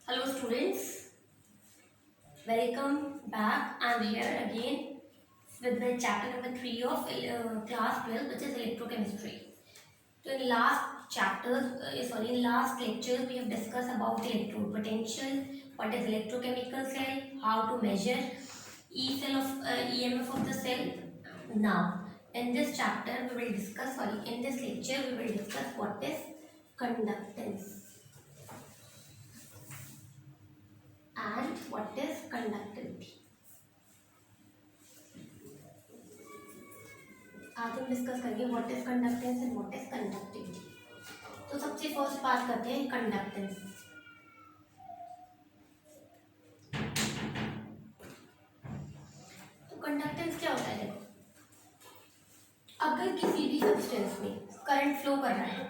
Hello students, welcome back. I am here again with the chapter number 3 of class 12, which is electrochemistry. So in last in last lectures we have discussed about electrode potential, what is electrochemical cell, how to measure E cell of EMF of the cell. Now in this chapter in this lecture we will discuss what is conductance and what is conductivity. आज हम discuss करेंगे what is conductance and what is conductivity. तो सबसे first बात करते हैं conductance. तो conductance क्या होता है? देखो, अगर किसी भी सब्सटेंस में करंट फ्लो कर रहा है,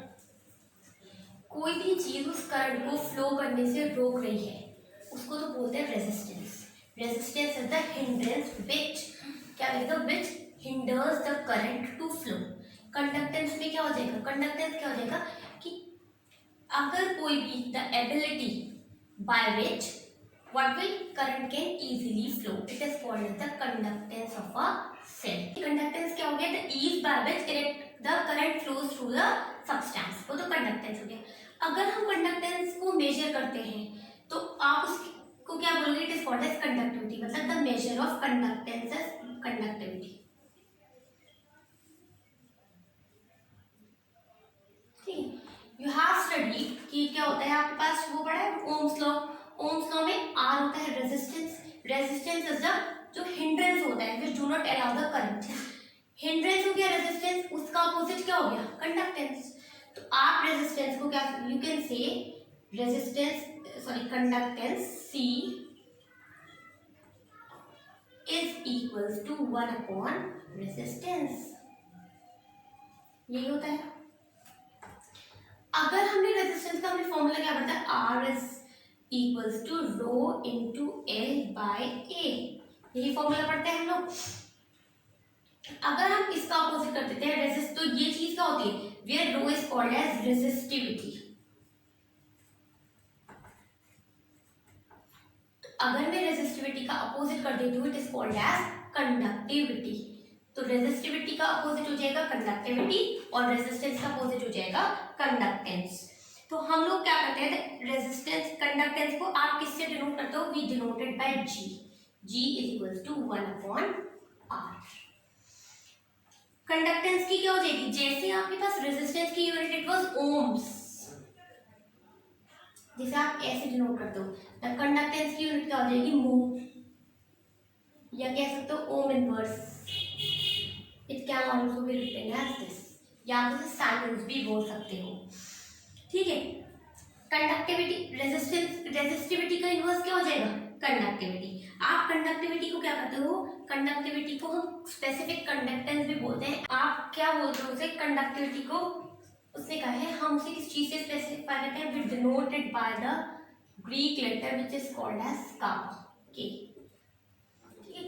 कोई भी चीज उस करंट को फ्लो करने से रोक रही है, उसको तो बोलते हैं resistance. Resistance is the hindrance which hinders the current to flow। Conductance में क्या हो जाएगा? कंडक्टेंस क्या हो जाएगा कि अगर कोई भी the ability by which what will current can easily flow, it is called as the conductance of a cell। Conductance क्या हो गया? the ease by which the current flows through the substance, वो तो कंडक्टेंस हो गया। अगर हम conductance को मेजर करते हैं तो आप उसको क्या बोलोगे? It is called as conductivity, मतलब the measure of conductance is conductivity. You have studied कि क्या होता है, आपके पास वो पढ़ा है ओम्स लॉ। ओम्स लॉ में आर होता है रेजिस्टेंस। रेजिस्टेंस इज द जो हिंड्रेंस होता है which do not allow the current. Hindrance हो गया रेजिस्टेंस, उसका अपोजिट क्या हो गया? कंडक्टेंस। तो आप रेजिस्टेंस को क्या, you can say conductance C is equals to 1 upon resistance. यही होता है। अगर हमने रेजिस्टेंस का फॉर्मूला क्या पढ़ा है? R is equals to rho into L by A, यही फॉर्मूला पढ़ते हैं हम लोग। अगर हम इसका अपोजिट कर देते हैं रेजिस्ट, तो ये चीज क्या होती है? Where rho is called as resistivity. अगर मैं रेजिस्टिविटी का अपोजिट कर देती हूँ, it is called as conductivity. तो रेजिस्टिविटी का अपोजिट हो जाएगा कंडक्टिविटी और रेजिस्टेंस का अपोजिट हो जाएगा कंडक्टेंस। तो हम लोग क्या करते हैं? रेजिस्टेंस कंडक्टेंस को आप किससे डिनोट करते हो? We denoted by G. G is equal to 1 upon R. Conductance की क्या हो जाएगी? जैसे आपके पास रेजिस्टेंस की यूनिट इट वाज ओम्स, जैसे आप ऐसे डिनोट करते हो, द कंडक्टेंस की यूनिट क्या हो जाएगी? मो, या कह सकते हो ohm inverse. It can also be written as this, या आप इसे साइलेंस भी बोल सकते हो। ठीक है। कंडक्टिविटी, रेजिस्टिविटी का इनवर्स क्या हो जाएगा? कंडक्टिविटी। आप कंडक्टिविटी को क्या कहते हो? कंडक्टिविटी को हम स्पेसिफिक कंडक्टेंस भी बोलते हैं। आप क्या बोलते हो उसे? कंडक्टिविटी को उसने कहा है, हम उसे किस चीज से स्पेसिफाई करते हैं? We denoted by the Greek letter which is called as kappa K.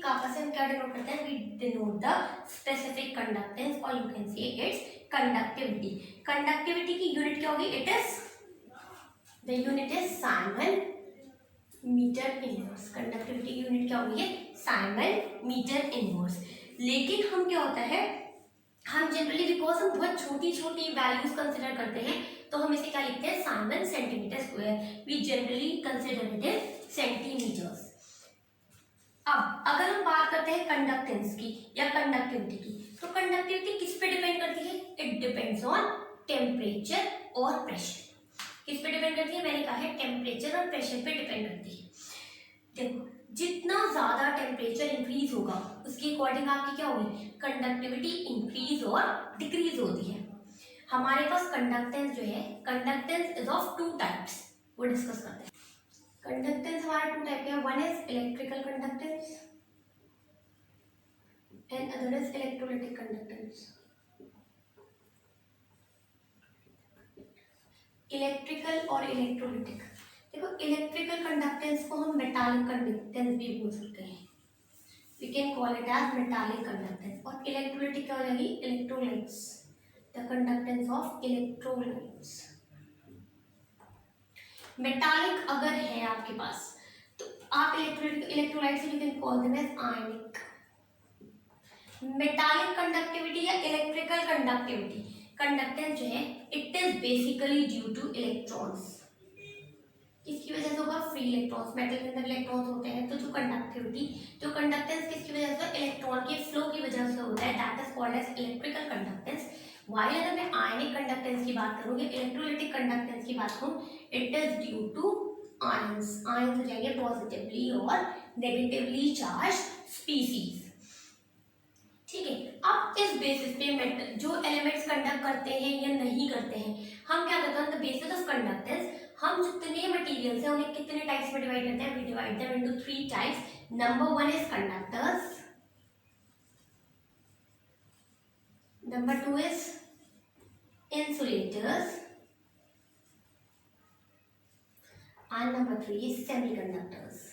Kappa से हम क्या डिनोट करते हैं? We denote the specific conductance और you can say its conductivity. Conductivity की यूनिट क्या होगी? It is the unit is siemens meter inverse. Conductivity की यूनिट क्या होगी? Siemens meter inverse. लेकिन हम क्या होता है, हम जनरली बिकॉज हम बहुत छोटी छोटी वैल्यूज कंसिडर करते हैं, तो हम इसे क्या लिखते हैं? Siemens centimetre square. We generally consider it is centimetres. अब अगर हम बात करते हैं कंडक्टेंस की या कंडक्टिविटी की, तो कंडक्टिविटी किस पे डिपेंड करती है? इट डिपेंड्स ऑन टेम्परेचर और प्रेशर। किस पे डिपेंड करती है? मैंने कहा है टेम्परेचर और प्रेशर पे डिपेंड करती है। देखो, जितना ज्यादा टेम्परेचर इंक्रीज होगा उसके अकॉर्डिंग आपकी क्या होगी? कंडक्टिविटी इंक्रीज और डिक्रीज होती है। हमारे पास कंडक्टेंस जो है, conductance is of two types, वो डिस्कस करते हैं। कंडक्टेंस हमारा टू टाइप का है। One is electrical conductance and other is electrolytic conductance. Electrical और इलेक्ट्रोलाइटिक। देखो, इलेक्ट्रिकल कंडक्टेंस को हम मेटालिक कंडक्टेंस भी बोल सकते हैं, we can call it as metallic conductance. और इलेक्ट्रोलाइटिक क्या हो जाएगी? Electrolytes, the conductance of electrolytes. Metallic अगर है आपके पास, तो आप इलेक्ट्रोलाइट से you can call them as ionic. Metallic conductivity या इलेक्ट्रिकल कंडक्टिविटी, कंडक्टेंस जो है it is basically due to electrons. किसकी वजह से होगा? Free electrons. मेटल के अंदर इलेक्ट्रॉन्स होते हैं, तो जो कंडक्टेंस किसकी वजह से? इलेक्ट्रॉन के फ्लो की वजह से होता है, that is called as electrical conductance. While अगर मैं आयनिक कंडक्टेंस की बात करूँ या इलेक्ट्रोलाइटिक कंडक्टेंस की बात करूँ, it is due to ions. Ions हो जाएंगे पॉजिटिवली और नेगेटिवली चार्ज स्पीसीज। ठीक है, अब इस बेसिस पे मेटल जो एलिमेंट्स कंडक्ट करते हैं या नहीं करते हैं, हम क्या करते हैं? On the basis of conductance हम जितने मटेरियल्स हैं उन्हें कितने टाइप्स में डिवाइड करते हैं? We divide them into 3 types. Number 1 is conductors, number 2 is insulators and number 3 is semiconductors.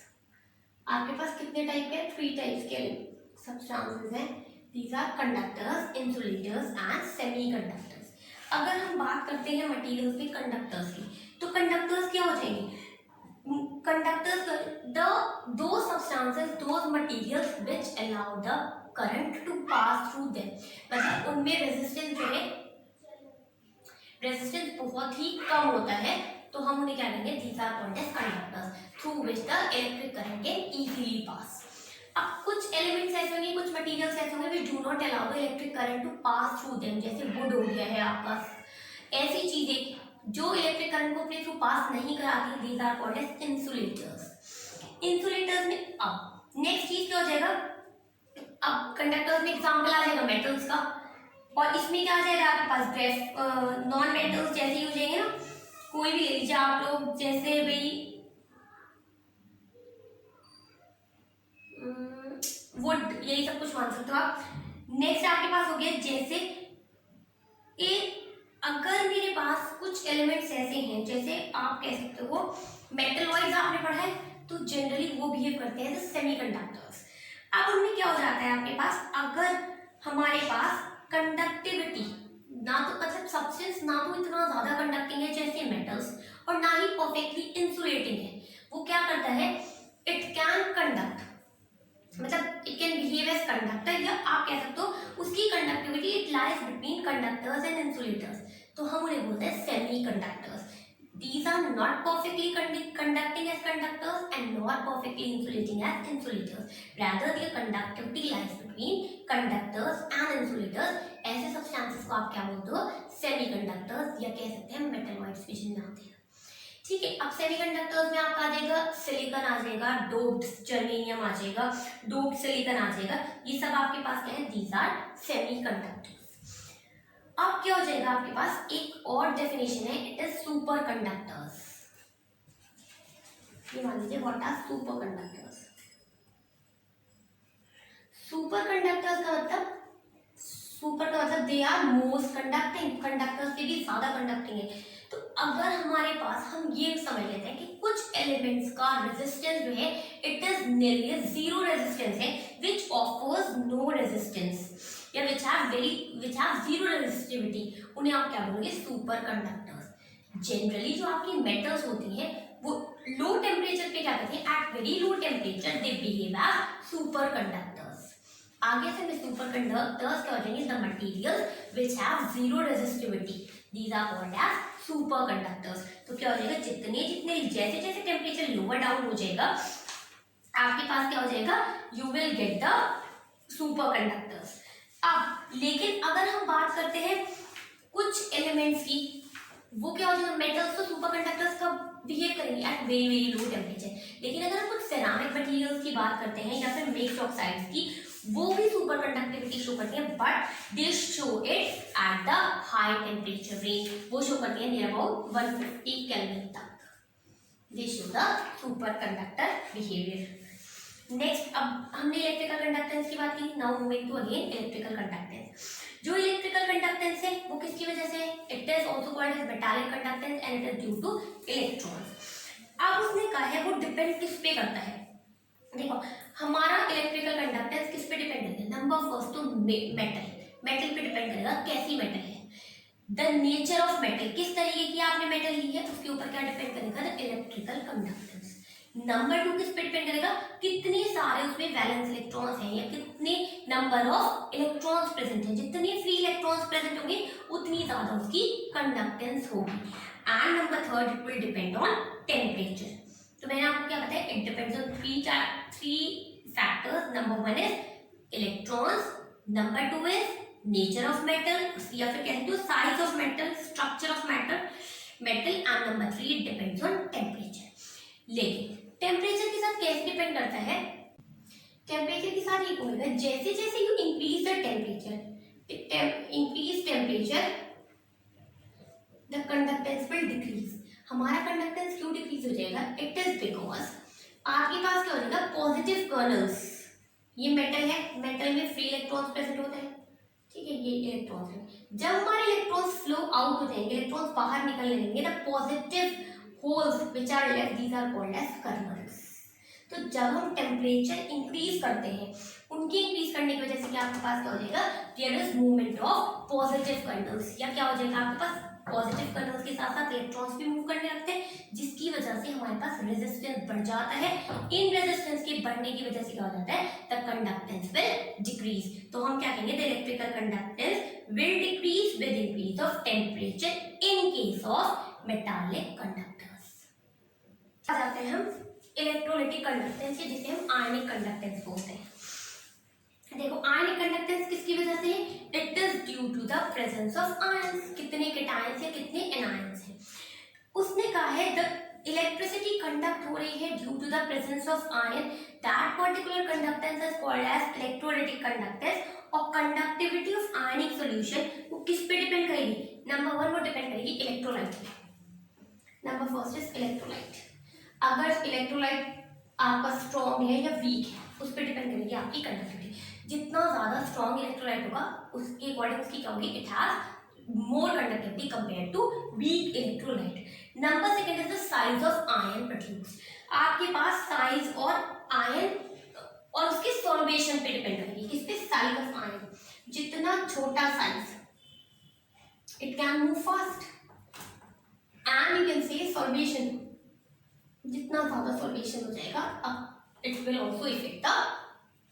आपके पास कितने टाइप के? 3 टाइप्स के सब्सटेंसेस हैं। These are conductors, insulators and semiconductors. अगर हम बात करते हैं मटेरियल्स के कंडक्टर्स की, तो कंडक्टर्स क्या हो जाएंगे? Conductors those substances, those materials which allow the current to pass through them. मतलब उनमें रेजिस्टेंस जो है, रेजिस्टेंस बहुत ही कम होता है, तो हम उन्हें क्या कहेंगे? These are called as conductors through which the electric current can easily pass. अब कुछ एलिमेंट्स ऐसे होंगे, कुछ मटेरियल्स ऐसे होंगे which do not allow the electric current to pass through them, जैसे वुड हो गया है आपका, ऐसी चीजें जो इलेक्ट्रिक करंट को अपने थ्रू पास नहीं कराती, these are called as insulators. Insulators में अब नेक्स्ट चीज क्या हो जाएगा? अब कंडक्टर्स में एग्जांपल आ जाएगा मेटल्स का, और इसमें क्या आ जाएगा आपके पास? नॉन मेटल्स जैसे ही हो जाएंगे ना, कोई भी ले लीजिए आप लोग, जैसे भाई वुड, यही सब कुछ मान सकते हो आप। नेक्स्ट आपके पास हो गया जैसे अगर मेरे पास कुछ एलिमेंट्स ऐसे हैं, जैसे आप कह सकते हो मेटल वाइज आपने पढ़ा है, तो जनरली वो बिहेव करते हैं जैसे सेमीकंडक्टर्स। अब उनमें क्या हो जाता है आपके पास? अगर हमारे पास कंडक्टिविटी ना तो मतलब सब्सटेंस ना तो इतना ज्यादा कंडक्टिंग है जैसे मेटल्स, और ना ही परफेक्टली इंसुलेटिंग है, वो क्या करता है? इट कैन कंडक्ट, मतलब it can behave as conductor, या आप कह सकते हो उसकी conductivity it lies between conductors and insulators, तो हम उन्हें बोलते हैं semiconductors. These are not perfectly conducting as conductors and not perfectly insulating as insulators. Rather, their conductivity lies between conductors and insulators. ऐसे substances को आप क्या बोलते हो? Semiconductors, या कह सकते हैं मेटलॉइड्स भी जिनमें आते हैं। ठीक है, अब सेमीकंडक्टर्स में आपका आ जाएगा सिलिकॉन, आ जाएगा डोप्ड जर्मेनियम, आ जाएगा डोप्ड सिलिकॉन, आ जाएगा, ये सब आपके पास क्या है? These are semiconductors. अब क्या हो जाएगा आपके पास? एक और डेफिनेशन है, इट इज सुपर कंडक्टर्स। ये मान लीजिए what are super conductors. Super conductors का मतलब, सुपर का मतलब they are most conducting, conductors से भी ज्यादा कंडक्टिंग है। तो अगर हमारे पास, हम ये समझ लेते हैं कि कुछ एलिमेंट्स का रेजिस्टेंस जो है it is nearly zero resistance है, विच ऑफर्स नो रेजिस्टेंस, या which have zero resistivity, उन्हें आप क्या बोलोगे? Super conductors. जनरली जो आपकी मेटल्स होती हैं वो लो टेम्परेचर पे क्या करते हैं? At very low temperature they behave as super conductors. आगे से मैं सुपर कंडक्टर्स क्या हो जाएंगे? The materials which have zero resistivity, these are called as super conductors. तो क्या हो जाएगा? जितने जितने जैसे जैसे टेम्परेचर लोअर डाउन हो जाएगा आपके पास क्या हो जाएगा? You will get the super conductors. अब लेकिन अगर हम बात करते हैं कुछ एलिमेंट्स की, वो क्या हो जाएगा? मेटल्स तो सुपर कंडक्टर्स का बिहेव करेंगे at very very low temperature, लेकिन अगर हम कुछ सेरामिक मटेरियल्स की बात करते हैं या फिर मिक्स्ड ऑक्साइड्स की, वो भी सुपर कंडक्टिविटी शो करती है, but they show it at the high temperature range, वो शो करती है नियर अबाउट 150 केल्विन तक, they show the super conductor behaviour. Next, अब हमने इलेक्ट्रिकल कंडक्टेंस की बात की, now moving to again electrical conductance. जो इलेक्ट्रिकल कंडक्टेंस है वो किसकी वजह से? It is also called as metallic conductance and it is due to electrons. अब उसने कहा है वो डिपेंड किस पे करता है? देखो, हमारा इलेक्ट्रिकल कंडक्टेंस किस पे डिपेंड करेगा? नंबर फर्स्ट तो मेटल पे डिपेंड करेगा, कैसी मेटल है, द नेचर ऑफ मेटल, किस तरीके की आपने मेटल ली है उसके ऊपर क्या डिपेंड करेगा? The electrical conductance. नंबर 2 किस पे डिपेंड करेगा, कितने सारे उसमें वैलेंस इलेक्ट्रॉन्स हैं या कितने नंबर ऑफ इलेक्ट्रॉन्स प्रेजेंट हैं। जितने फ्री इलेक्ट्रॉन्स प्रेजेंट होंगे उतनी ज्यादा उसकी कंडक्टेंस होगी। And number third, it will depend on temperature. तो मैंने आपको क्या बताया, it depends on three factors. Number 1 is electrons, number 2 is nature of metal या फिर कहते हो size of metal, structure of metal and number 3 it depends on temperature. लेकिन टेम्परेचर के साथ कैसे डिपेंड करता है, टेम्परेचर के साथ ये बोलेगा जैसे जैसे you increase the temperature the conductance will decrease. हमारा कंडक्टेंस क्यों डिक्रीज हो जाएगा, इट इज बिकॉज आपके पास क्या हो जाएगा, पॉजिटिव कर्नल्स, ये मेटल है, मेटल में फ्री इलेक्ट्रॉन्स प्रेजेंट होते हैं, ठीक है, ये इलेक्ट्रॉन्स है। जब हमारे इलेक्ट्रॉन्स फ्लो आउट हो जाएंगे, इलेक्ट्रॉन्स बाहर निकलने लगेंगे, the positive holes which are left these are called as kernels. तो जब हम टेम्परेचर इंक्रीज करते हैं, उनके इंक्रीज करने की वजह से क्या आपके पास क्या हो जाएगा, there is movement of positive kernels, या क्या हो जाएगा आपके पास पॉजिटिव कर्नल्स के साथ साथ इलेक्ट्रॉन्स भी मूव करने लगते हैं, जिसकी वजह से हमारे पास रेजिस्टेंस बढ़ जाता है। इन रेजिस्टेंस के बढ़ने की वजह से क्या हो जाता है, द कंडक्टेंस विल डिक्रीज। तो हम क्या कहेंगे, the electrical conductance will decrease with increase of temperature in case of metallic conductors. आ जाते हैं हम इलेक्ट्रोलाइटिक कंडक्टेंस, जिसे हम आयनिक कंडक्टेंस बोलते हैं। देखो आयनिक कंडक्टेंस किसकी वजह से, it is due to the presence of ions, कितने केटायंस या कितने एनायंस हैं। उसने कहा है द इलेक्ट्रिसिटी कंडक्ट हो रही है due to the presence of ion, that particular conductance is called as electrolytic conductance. और कंडक्टिविटी ऑफ आयनिक सॉल्यूशन वो किस पे डिपेंड करेगी, नंबर 1 वो डिपेंड करेगी इलेक्ट्रोलाइट पे। Number first is electrolyte. अगर इलेक्ट्रोलाइट आपका स्ट्रॉन्ग है या वीक है, उस पर डिपेंड करेगी आपकी कंडक्टिविटी। जितना ज्यादा स्ट्रॉन्ग इलेक्ट्रोलाइट होगा उसके अकॉर्डिंग उसकी क्या होगी, it has more conductivity compare to weak electrolyte. Number second is the size of ion produce. आपके पास साइज और आयन और उसके सॉल्वेशन पे डिपेंड करेगी, किस पे, साइज ऑफ आयन। जितना छोटा size it can move fast, and you can से सॉल्वेशन, जितना ज्यादा सॉल्वेशन हो जाएगा it will also effect the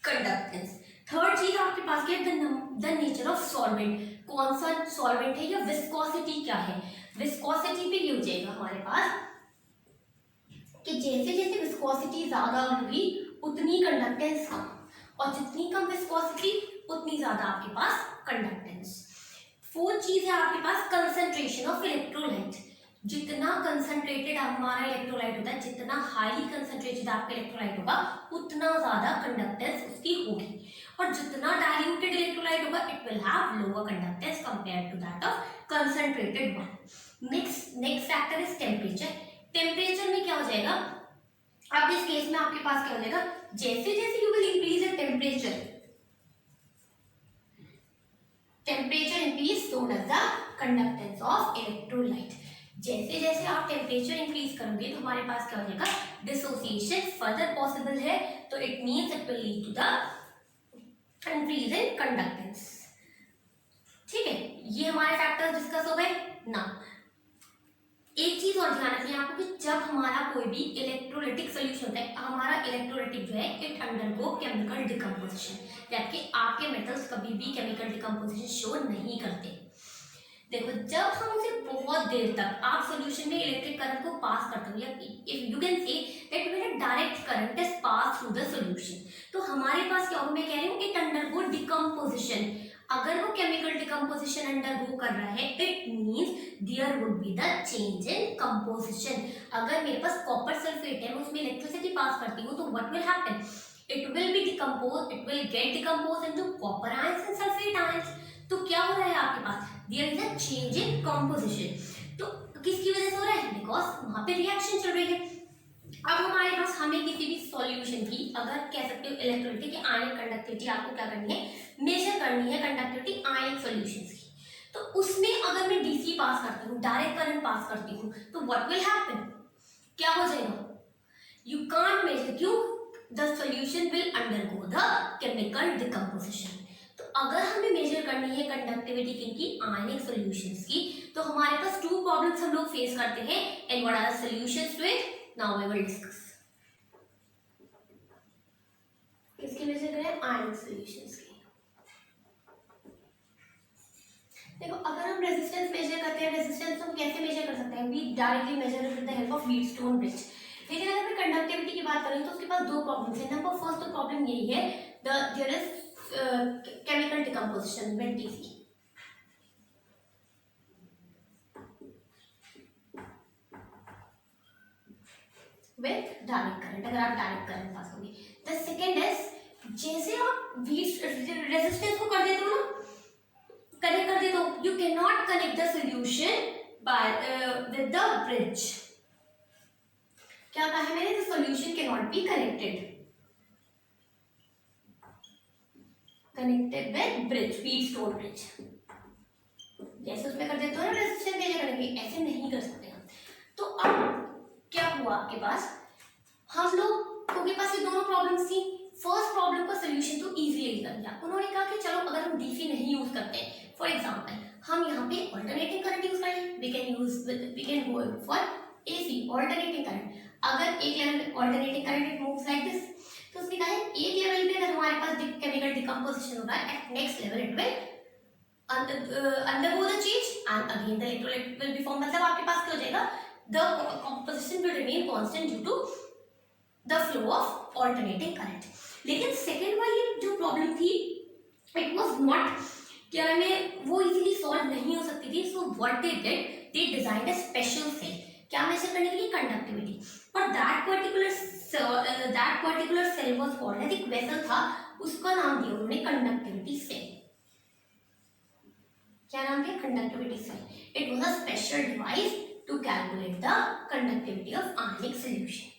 conductance. Third चीज आपके पास क्या है, द नेचर ऑफ सॉल्वेंट, कौन सा सॉल्वेंट है या विस्कोसिटी क्या है। विस्कोसिटी पे ये हो जाएगा हमारे पास कि जैसे जैसे विस्कोसिटी ज्यादा होगी उतनी कंडक्टेंस कम, और जितनी कम विस्कोसिटी उतनी ज्यादा आपके पास कंडक्टेंस। फोर्थ चीज है आपके पास कंसंट्रेशन ऑफ इलेक्ट्रोलाइट। जितना कंसंट्रेटेड हमारा इलेक्ट्रोलाइट होता है, जितना हाईली कंसंट्रेटेड आपका इलेक्ट्रोलाइट होगा उतना ज्यादा कंडक्टेंस उसकी होगी, और जितना डाइल्यूटेड इलेक्ट्रोलाइट होगा it will have lower conductance compare to that of concentrated one. Next factor is temperature. Temperature में क्या हो जाएगा, अब इस केस में आपके पास क्या हो जाएगा, जैसे जैसे you will increase the temperature increase, so does the conductance of electrolyte. जैसे जैसे आप टेम्परेचर इंक्रीज करोगे तो हमारे पास क्या हो जाएगा, डिसोसिएशन फर्दर पॉसिबल है, तो it means it will lead to the increase in conductance. ठीक है, ये हमारे फैक्टर्स डिस्कस हो गए ना। एक चीज और ध्यान रखिए आपको कि जब हमारा कोई भी इलेक्ट्रोलाइटिक सॉल्यूशन होता है, हमारा इलेक्ट्रोलाइटिक जो है इट अंडरगो केमिकल डिकम्पोजिशन, जबकि आपके मेटल्स कभी भी केमिकल डिकम्पोजिशन शो नहीं करते। देखो जब हम उसे बहुत देर तक आप सॉल्यूशन में इलेक्ट्रिक करंट को पास करते हो, या if you can say that when a direct current is pass through the solution, तो हमारे पास क्या होगा, मैं कह रही हूँ इट अंडरगो डिकम्पोजिशन। अगर वो केमिकल डिकम्पोजिशन अंडरगो कर रहा है it means there would be the change in composition. अगर मेरे पास कॉपर सल्फेट है, मैं उसमें इलेक्ट्रिसिटी पास करती हूँ, तो what will happen, it will be decompose, it will get decompose into copper ions and sulphate ions. तो क्या हो रहा है आपके पास, there is a change in composition. तो किसकी वजह से हो रहा है, बिकॉज वहां पे रिएक्शन चल रही है। अब हमारे पास हमें किसी भी सॉल्यूशन की, अगर कह सकते हो इलेक्ट्रोलाइटिक की आयनिक कंडक्टिविटी आपको क्या करनी है, मेजर करनी है कंडक्टिविटी आयनिक सॉल्यूशंस की। तो उसमें अगर मैं डीसी पास करती हूँ, डायरेक्ट करंट पास करती हूँ, तो व्हाट विल हैपन, क्या हो जाएगा, यू कांट मेजर, क्यों, the solution will undergo the chemical decomposition. तो अगर हमें मेजर करनी है कंडक्टिविटी की आयनिक सॉल्यूशंस की, तो हमारे पास टू प्रॉब्लम्स हम लोग फेस करते हैं, and what are the solutions to it, now we will discuss. किसकी मेजर करें, आयनिक सॉल्यूशंस की। देखो अगर हम रेजिस्टेंस मेजर करते हैं, रेजिस्टेंस हम कैसे मेजर कर सकते हैं, we directly measure with the help of Wheatstone bridge. लेकिन अगर मैं कंडक्टिविटी की बात करूं तो उसके पास दो प्रॉब्लम्स हैं। नंबर फर्स्ट तो प्रॉब्लम यही है, there is chemical decomposition with DC. With direct current, अगर आप डायरेक्ट करंट पास होगी। द सेकंड इज, जैसे आप रेजिस्टेंस को कर देते हो ना, कनेक्ट कर देते हो, you can not connect the solution bye with the bridge. क्या कहा है मैंने, the solution can not be connected with bridge, Wheatstone bridge. जैसे उसमें कर देते हो ना रेजिस्टेंस मेजर करने के, ऐसे नहीं कर सकते हम। तो अब क्या हुआ आपके पास, हम लोग के पास ये दोनों प्रॉब्लम्स थी। फर्स्ट प्रॉब्लम का सॉल्यूशन तो इजीली कर दिया उन्होंने, कहा कि चलो अगर हम डीसी नहीं यूज करते, फॉर एग्जांपल हम यहाँ पे अल्टरनेटिंग करंट यूज करें, we can go for AC alternating current. अगर एक लेवल पे alternating current it moves like this, तो उसने कहा है एक लेवल पे अगर हमारे पास केमिकल डिकम्पोजिशन होगा, at next level it will undergo the change and again the electrolyte will be formed। मतलब आपके पास क्या हो जाएगा, the composition will remain constant due to the flow of alternating current। लेकिन सेकेंड वाली जो प्रॉब्लम थी, इट वाज नॉट, क्या में वो इजीली सॉल्व नहीं हो सकती थी। So what they did, they designed a special cell, क्या मेजर करने के लिए, कंडक्टिविटी। पर that particular cell was called, एक वेसल था उसका नाम दिया उन्होंने कंडक्टिविटी सेल। क्या नाम दिया, conductivity cell. It was a special device to calculate the conductivity of ionic solution.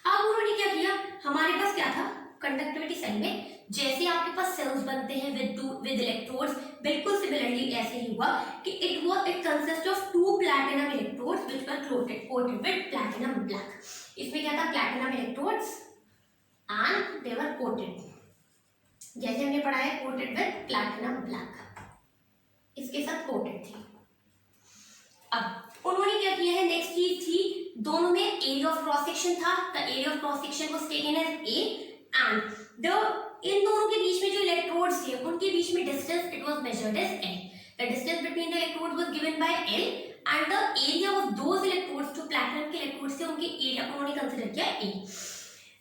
अब उन्होंने क्या किया, हमारे पास क्या था कंडक्टिविटी सेल में, जैसे आपके पास सेल्स बनते हैं विद इलेक्ट्रोड्स, बिल्कुल सिमिलरली ऐसे ही हुआ कि it consist of two platinum electrodes which were coated with platinum black. इसमें क्या था, platinum electrodes and they were coated, जैसे हमने पढ़ा है कोटेड विद प्लैटिनम ब्लैक, इसके साथ कोटेड थी। अब उन्होंने क्या किया है, नेक्स्ट चीज थी, दोनों में एरिया ऑफ क्रॉस सेक्शन था, the area of cross section was taken as A and the, इन दोनों के बीच में जो इलेक्ट्रोड्स थे उनके बीच में distance it was measured as L. The distance between the electrodes was given by L and the area of those electrodes, जो प्लैटिनम के इलेक्ट्रोड्स थे उनके एरिया को उन्होंने कंसीडर किया A.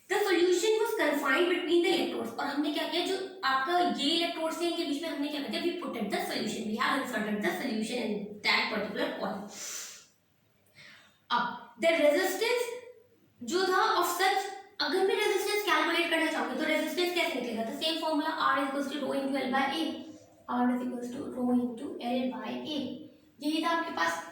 The solution was confined between the electrodes, और हमने क्या किया, जो आपका ये इलेक्ट्रोड्स थे इनके बीच में हमने क्या किया, we putted the solution, we have inserted the solution in that particular point. अब द रेजिस्टेंस जो था ऑफ सच, अगर मैं रेजिस्टेंस कैलकुलेट करना चाहूंगी तो रेजिस्टेंस कैसे निकलेगा, the same formula R equals to rho into L by A, R is equals to rho into L by A, यही था आपके पास।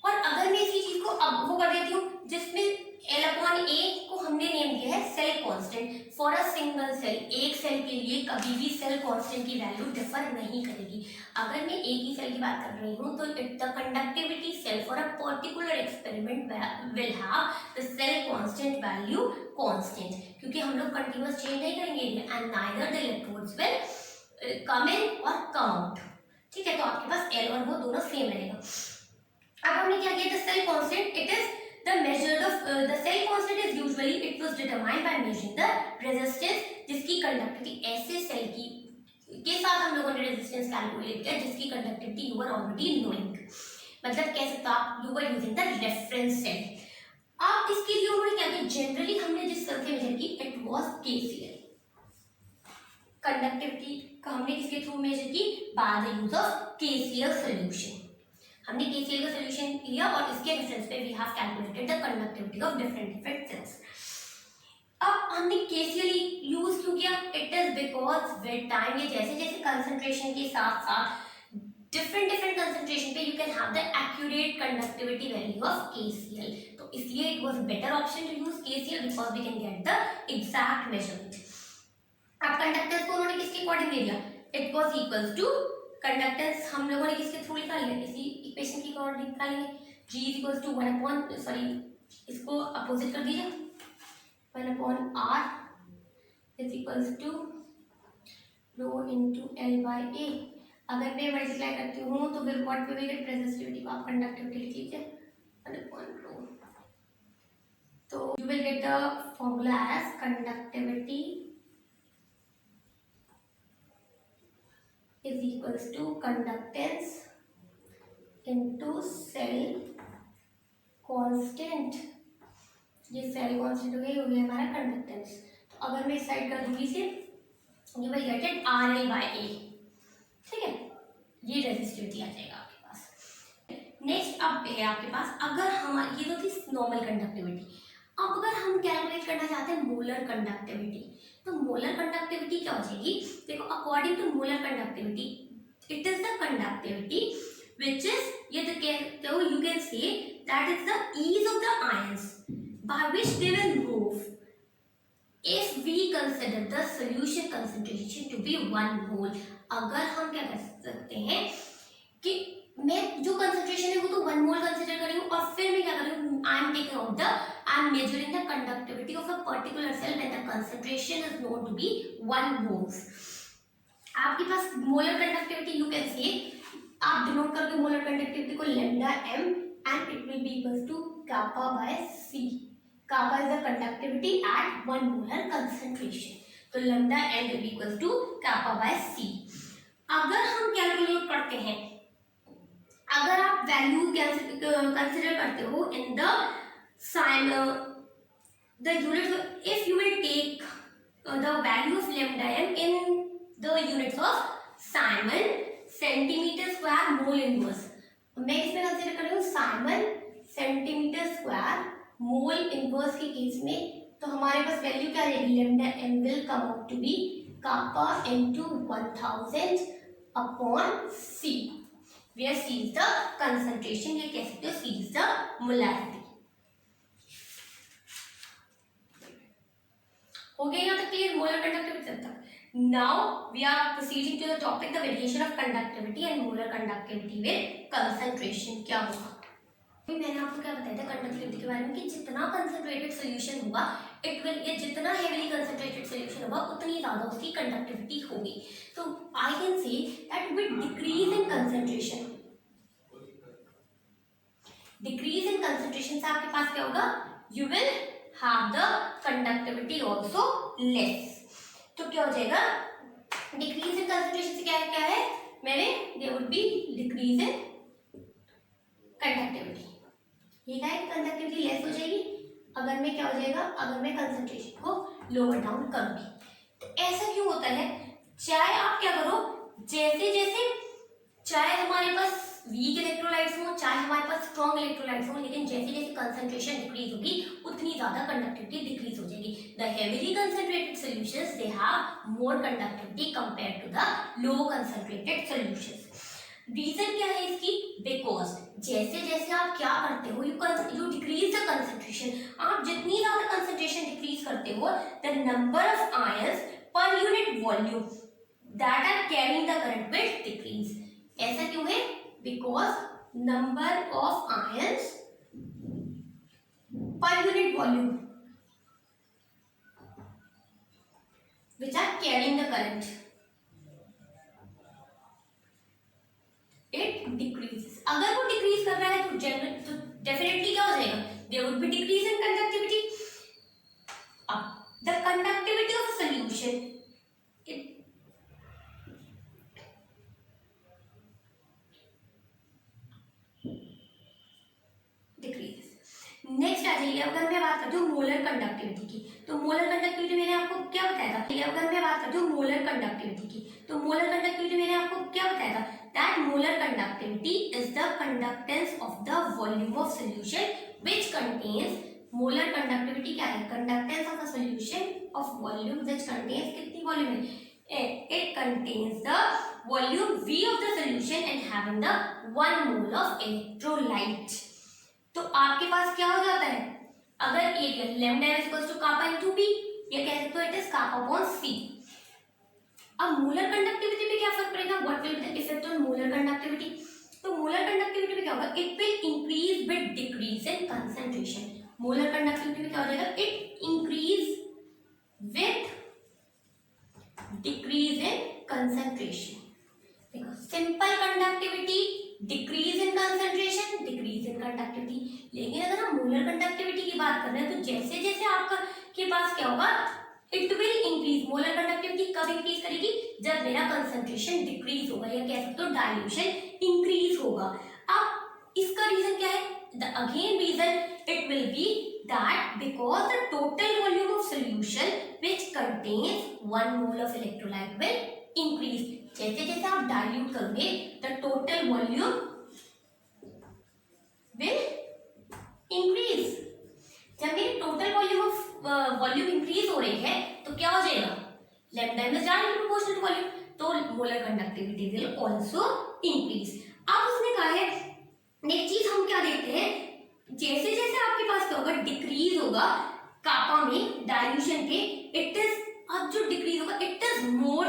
और अगर मैं इसी चीज को अब वो कर देती हूँ जिसमें L अपॉन A को हमने नेम दिया है cell constant, for a single cell, एक सेल के लिए कभी भी सेल कांस्टेंट की वैल्यू डिफर नहीं करेगी। अगर मैं एक ही सेल की बात कर रही हूँ तो the conductivity cell for a particular experiment will have the cell constant value constant, क्योंकि हम लोग कंटीन्यूअस चेंज नहीं करेंगे and neither the electrodes will come in और कम आउट। ठीक है, तो आपके पास L और वो दोनों सेम रहेगा। अब हमने क्या किया, the cell constant it is the measured of the cell constant is usually it was determined by measuring the resistance, जिसकी कंडक्टिविटी, ऐसे सेल की के साथ हम लोगों ने रेजिस्टेंस कैलकुलेट किया जिसकी conductivity you are already knowing, मतलब कह सकते हो आप you are using the reference cell. अब इसके लिए उन्होंने क्या किया, जनरली हमने जिस सेल से मेजर की इट वाज KCl, कंडक्टिविटी का हमने किसके थ्रू मेजर की, by the use of KCl solution. हमने KCl का सॉल्यूशन लिया और इसके रेफरेंस पे we have calculated the conductivity of different cells. अब हमने KCl यूज क्यों किया, it is because with time, ये जैसे जैसे कंसंट्रेशन के साथ साथ डिफरेंट कंसंट्रेशन पे you can have the accurate conductivity value of KCl, तो इसलिए it was better option to use KCl because we can get the exact measurement. अब कंडक्टेंस को उन्होंने किसके अकॉर्डिंग दे दिया, it was equals to, conductance हम लोगों ने किसके थ्रू निकाल लिया, इसी इक्वेशन की अकॉर्डिंग निकालेंगे, G is equals to 1 upon, sorry इसको अपोजिट कर दीजिए, 1 upon R is equals to rho into L by A। अगर मैं मल्टीप्लाई करती हूँ तो फिर व्हाट विल गेट, रेजिस्टिविटी को आप कंडक्टिविटी लिख लीजिए 1 अपॉन रो, तो you will get the formula as conductivity is equals to conductance into cell constant. ये सेल कांस्टेंट हो गया, ये हो गया हमारा कंडक्टेंस। तो अगर मैं इस साइड कर दूंगी इसे, you will get it RL/A, ठीक है, ये रेजिस्टिविटी आ जाएगा आपके पास। नेक्स्ट अब है आपके पास, अगर हमारी ये तो थी नॉर्मल कंडक्टिविटी, अब अगर हम कैलकुलेट करना चाहते हैं मोलर कंडक्टिविटी, तो मोलर कंडक्टिविटी क्या हो जाएगी, देखो according to molar conductivity it is the conductivity which is ये तो you can say that is the ease of the ions by which they will move if we consider the solution concentration to be 1 mole। अगर हम क्या कर सकते हैं कि मैं जो कंसंट्रेशन है वो तो 1 मोल कंसिडर कर रही हूँ, और फिर मैं क्या कर रही हूँ, I am taking out the, I am measuring the conductivity of a particular cell when the concentration is known to be 1 moles. आपके पास molar conductivity you can say, आप डिनोट करके मोलर कंडक्टिविटी को lambda m and it will be equals to kappa by c। kappa is the conductivity at 1 molar concentration, तो lambda m will be equals to kappa by c। अगर हम calculate करते हैं, अगर आप value consider करते हो in the sign the units, if you will take the value of lambda m in the units of siemens centimetre square mole inverse, मैं इसमें कंसीडर कर रही हूँ siemens centimetre square mole inverse के case में, तो हमारे पास वैल्यू क्या रहेगी, lambda m will come out to be kappa into 1000 upon c, where c is the concentration, ये कह सकते हो c is the molarity। हो गया यहाँ तक क्लियर मोलर कंडक्टिविटी तक। Now we are proceeding to the topic the variation of conductivity and molar conductivity with concentration। क्या होगा, मैंने आपको क्या बताया था कंडक्टिविटी के बारे में कि जितना कंसंट्रेटेड सॉल्यूशन होगा इट विल, ये जितना हेवीली कंसंट्रेटेड सॉल्यूशन होगा उतनी ज्यादा उसकी कंडक्टिविटी होगी। तो I can say that with decrease in concentration, decrease in concentration से आपके पास क्या होगा, you will have the conductivity also less. तो क्या हो जाएगा, डिक्रीज इन कंसंट्रेशन से क्या है मेरे, there would be decrease in conductivity, ये क्या है, कंडक्टिविटी लेस हो जाएगी अगर मैं क्या हो जाएगा, अगर मैं कंसंट्रेशन को लोअर डाउन करूंगी। तो ऐसा क्यों होता है, चाहे आप क्या करो, जैसे जैसे चाहे हमारे पास वीक इलेक्ट्रोलाइट्स हो, चाहे हमारे पास स्ट्रॉन्ग इलेक्ट्रोलाइट्स हो, लेकिन जैसे जैसे कंसंट्रेशन डिक्रीज होगी उतनी ज्यादा कंडक्टिविटी डिक्रीज हो जाएगी। The heavily concentrated solutions they have more conductivity compare to the low concentrated solutions. Reason क्या है इसकी, बिकॉज जैसे जैसे आप क्या करते हो, यू डिक्रीज द कंसंट्रेशन, आप जितनी ज्यादा कंसंट्रेशन डिक्रीज करते हो the number of ions per unit volume that are carrying the current will decrease. ऐसा क्यों है, because number of ions per unit volume which are carrying the current it decreases. अगर वो डिक्रीज कर रहा है तो डेफिनेटली क्या हो जाएगा, there would be decrease in conductivity. अब the conductivity of solution it decreases. Next आ जाइए, अगर मैं बात करती हूँ मोलर कंडक्टिविटी की, तो मोलर कंडक्टिविटी मैंने आपको क्या बताया था, अगर मैं बात करती हूँ मोलर कंडक्टिविटी की, तो मोलर कंडक्टिविटी मैंने आपको क्या बताया था, that molar conductivity is the conductance of the volume of solution which contains, molar conductivity क्या है, conductance of a solution of volume which contains, कितनी वॉल्यूम है, it contains the volume V of the solution and having the 1 mole of electrolyte। तो आपके पास क्या हो जाता है, अगर area lambda is equals to kappa into p, ये कह सकते हो इट इज kappa upon c। अब मोलर कंडक्टिविटी पे क्या फर्क पड़ेगा, what will be the effect on molar conductivity. तो मोलर कंडक्टिविटी पे क्या होगा, it will increase with decrease in concentration. Molar conductivity में क्या हो जाएगा, it increase with decrease in concentration. देखो simple conductivity decrease in concentration, decrease in conductivity. लेकिन अगर हम मोलर कंडक्टिविटी की बात कर रहे हैं, तो जैसे जैसे आपका के पास क्या होगा, it will increase, molar conductivity कब इंक्रीज करेगी, जब मेरा कंसंट्रेशन डिक्रीज होगा, या कह सकते हो डाइल्यूशन इंक्रीज होगा। अब इसका रीजन क्या है, the again reason it will be that because the total volume of solution which contains 1 mole of electrolyte will increase, जैसे जैसे आप डाइल्यूट करोगे the total volume will increase। जब मेरी टोटल वॉल्यूम इंक्रीज हो रही है तो क्या हो जाएगा, lambda is directly proportional to volume, तो molar conductivity will also increase. अब उसने कहा है नेक्स्ट चीज हम क्या देखते हैं, जैसे जैसे आपके पास क्या होगा, डिक्रीज होगा कापा में डाइल्यूशन के, इट इज, अब जो डिक्रीज होगा इट इज मोर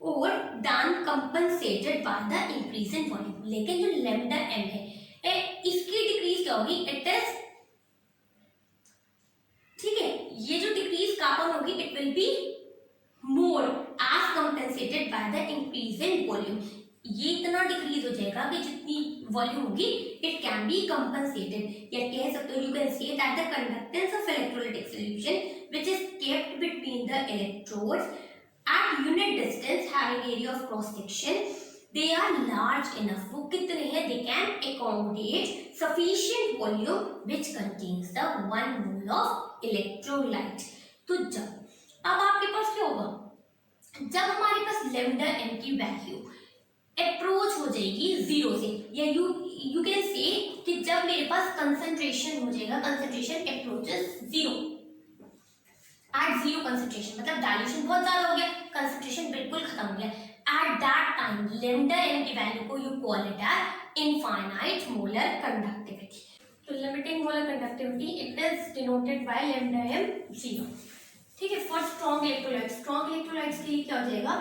और then compensated by the increase in volume. लेकिन जो लैम्डा एम है इसकी डिक्रीज क्या होगी, इट इज, ठीक है, ये जो डिक्रीज कापन होगी it will be more as compensated by the increase in volume. ये इतना डिक्रीज हो जाएगा कि जितनी वॉल्यूम होगी इट कैन बी कंपनसेटेड, या कह सकते हो you can say that the conductance of electrolytic solution which is kept between the electrodes at unit distance having area of cross section, they are large enough, वो कितने हैं, they can accommodate sufficient volume which contains the 1 mole of electrolyte। तो जब अब आपके पास क्या होगा, जब हमारे पास लैम्डा एम की वैल्यू अप्रोच हो जाएगी जीरो से, या यू कैन से कि जब मेरे पास कंसंट्रेशन हो जाएगा, concentration approaches zero, at zero concentration मतलब डाइल्यूशन बहुत ज्यादा हो गया, कंसंट्रेशन बिल्कुल खत्म हो गया, at that time lambda m की वैल्यू को you call it as infinite molar conductivity। तो limiting molar conductivity it is denoted by lambda m 0। ठीक है, for strong electrolytes, strong electrolytes के लिए क्या हो जाएगा,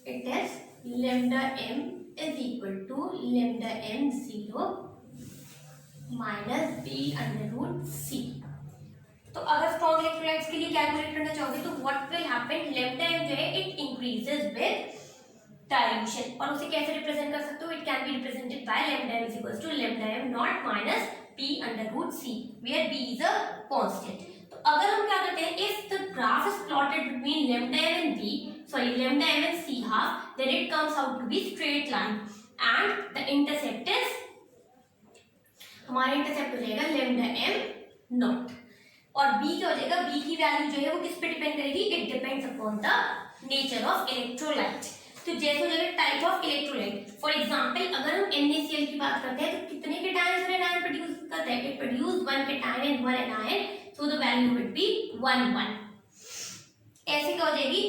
it is lambda m is equal to lambda m 0 minus b under root c। तो अगर स्ट्रॉन्ग इलेक्ट्रोलाइट्स के लिए कैलकुलेट करना चाहोगे तो what will happen, lambda m जो है इट इंक्रीजेस विद डाइल्यूशन, और उसे कैसे रिप्रेजेंट कर सकते हो, it can be represented by lambda m is equals to lambda m not minus p under root c where b is a constant. तो अगर हम क्या करते हैं, if the graph is plotted between lambda m and b, sorry lambda m and c half, then it comes out to be straight line and the intercept is, हमारा intercept हो जाएगा lambda m not, और b क्या हो जाएगा, b की value जो है वो किस पे डिपेंड करेगी, it depends upon the nature of electrolyte. तो जैसे हो जाएगा type of electrolyte, for example अगर हम NaCl की बात करते हैं तो कितने केटायंस और एनायन प्रोड्यूस करता है, it produce 1 cation and 1 anion, so the value would be 1 1। ऐसे क्या हो जाएगी,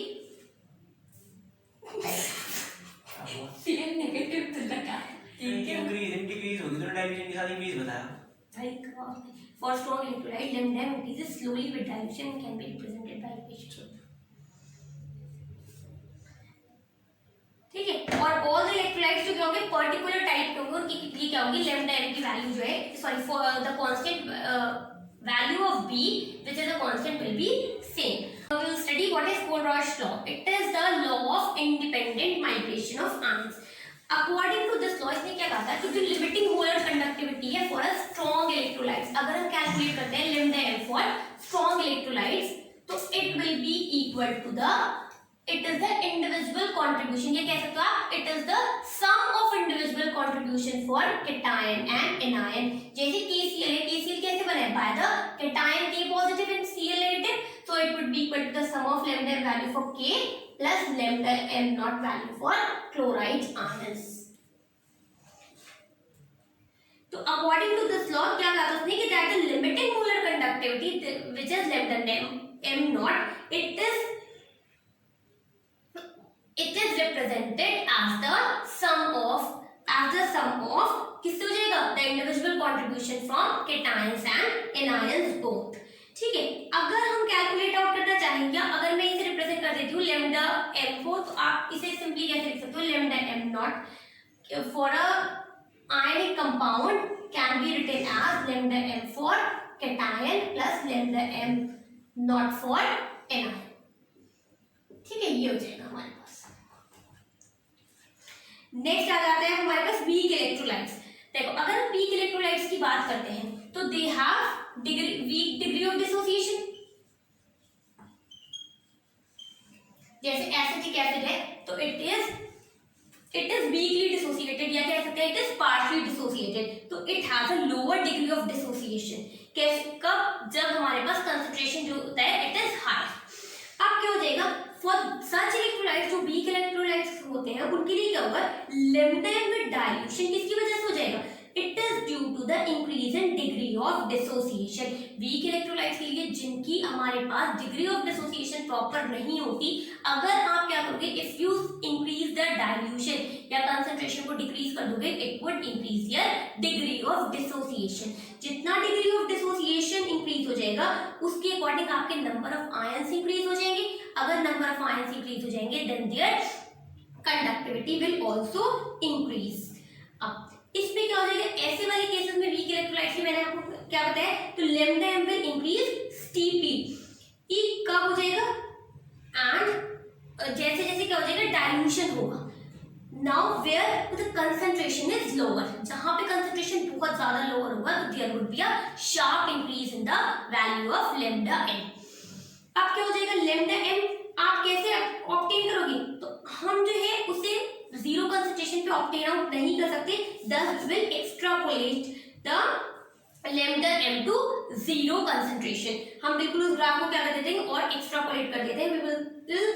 Cl नेगेटिव तो लगा, ठीक है, इंक्रीज होगी तो डाइल्यूशन के साथ इंक्रीज बताया भाई। For strong electrolyte, lambda increases slowly with dilution and can be represented by equation। ठीक है, और all the electrolytes जो क्या होंगे पर्टिकुलर टाइप के होंगे, उनकी लिए क्या होगी, लैम्डा एम की वैल्यू जो है, sorry for the constant value of b which is a constant will be same। Now we will study what is Kohlrausch law। It is the law of independent migration of ions। According to this law इसने क्या कहा था कि जो limiting molar conductivity है for a strong electrolytes, अगर हम calculate करते हैं lambda M for strong electrolytes, तो it will be equal to the, it is the individual contribution, ये कह सकते हो आप, it is the sum of individual contribution for cation and anion. जैसे KCl है, KCl कैसे बना है, by the cation K positive and Cl negative, so it would be equal to the sum of lambda m value for K plus lambda m naught value for chloride ions। तो according to this law क्या कहा था उसने कि that the limiting molar conductivity which is lambda m naught it is represented as the sum of किससे हो जाएगा, the individual contribution from cations and anions both। ठीक है, अगर हम कैलकुलेट आउट करना चाहेंगे, अगर मैं इसे रिप्रेजेंट कर देती हूँ लैम्डा एम को, तो आप इसे सिंपली कैसे लिख सकते हो, lambda m not for a ionic compound can be written as lambda m for cation plus lambda m not for anion। ठीक है, ये हो जाएगा हमारे पास। नेक्स्ट आ जाते हैं हमारे पास वीक इलेक्ट्रोलाइट्स। देखो अगर हम वीक बात करते हैं तो they have week degree of dissociation. जैसे एसिटिक एसिड है तो इट इज वीकली डिसोसिएटेड, या कह सकते हैं इट इज पार्शियली डिसोसिएटेड, तो it has a lower degree of dissociation. कैसे, कब, जब हमारे पास कंसंट्रेशन जो होता है इट इज हाई। अब क्या हो जाएगा, फॉर सच इलेक्ट्रोलाइट्स, जो वीक इलेक्ट्रोलाइट्स होते हैं उनके लिए क्या होगा, lambda m with dilution किसकी वजह से हो जाएगा, it is due to the increase in degree of dissociation. Weak electrolytes के लिए जिनकी हमारे पास डिग्री ऑफ डिसोसिएशन प्रॉपर नहीं होती, अगर आप क्या करोगे, if you increase the dilution या कंसंट्रेशन को डिक्रीज कर दोगे, it would increase your degree of dissociation. जितना डिग्री ऑफ डिसोसिएशन इंक्रीज हो जाएगा उसके अकॉर्डिंग आपके नंबर ऑफ आयंस इंक्रीज हो जाएंगे। अगर नंबर ऑफ आयंस इंक्रीज हो जाएंगे then there conductivity will also increase. अब इसमें क्या हो जाएगा, ऐसे वाले केसेस में वीक इलेक्ट्रोलाइट्स की मैंने आपको क्या बताया, तो lambda m will increase steeply। E कब हो जाएगा, एंड जैसे जैसे क्या हो जाएगा, डाइल्यूशन होगा। Now where the concentration is lower, जहां पे कंसंट्रेशन बहुत ज्यादा लोअर होगा तो there would be a sharp increase in the value of lambda m। अब क्या हो जाएगा, lambda m आप कैसे ऑब्टेन करोगे, तो हम जो है उसे जीरो कंसंट्रेशन पे ऑब्टेन आउट नहीं कर सकते, thus we will extrapolate the lambda m to zero concentration. हम बिल्कुल उस ग्राफ को क्या कर देते हैं और एक्सट्रापोलेट कर देते हैं। we will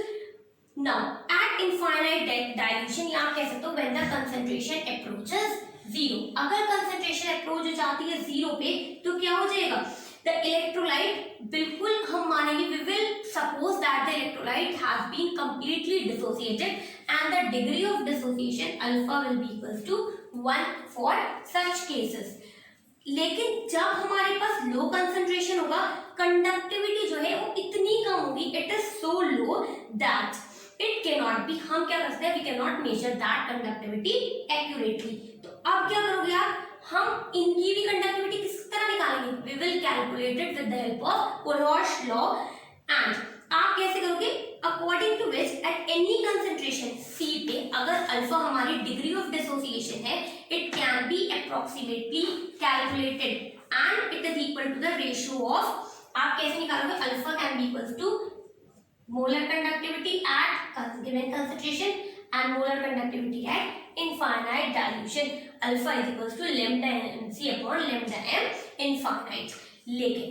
now at infinite dilution, या आप कह सकते हो when the concentration approaches zero। अगर कंसंट्रेशन अप्रोच हो जाती है जीरो पे तो क्या हो जाएगा, the electrolyte, बिल्कुल हम मानेंगे, we will suppose that the electrolyte has been completely dissociated and the degree of dissociation alpha will be equals to 1 for such cases। लेकिन जब हमारे पास लो कंसंट्रेशन होगा, कंडक्टिविटी जो है वो इतनी कम होगी, it is so low that it can not be, हम क्या कर सकते हैं, we can not measure that conductivity accurately. तो अब क्या करोगे आप, हम इनकी भी कंडक्टिविटी किस तरह निकालेंगे, we will calculate it with the help of Kohlrausch law. And आप कैसे करोगे, according to which at any concentration C पे अगर अल्फा हमारी डिग्री ऑफ डिसोसिएशन है, it can be approximately calculated and it is equal to the ratio of, आप कैसे निकालोगे, alpha can be equal to molar conductivity at given concentration and molar conductivity at infinite dilution, alpha is equals to lambda mc upon lambda m infinite। लेकिन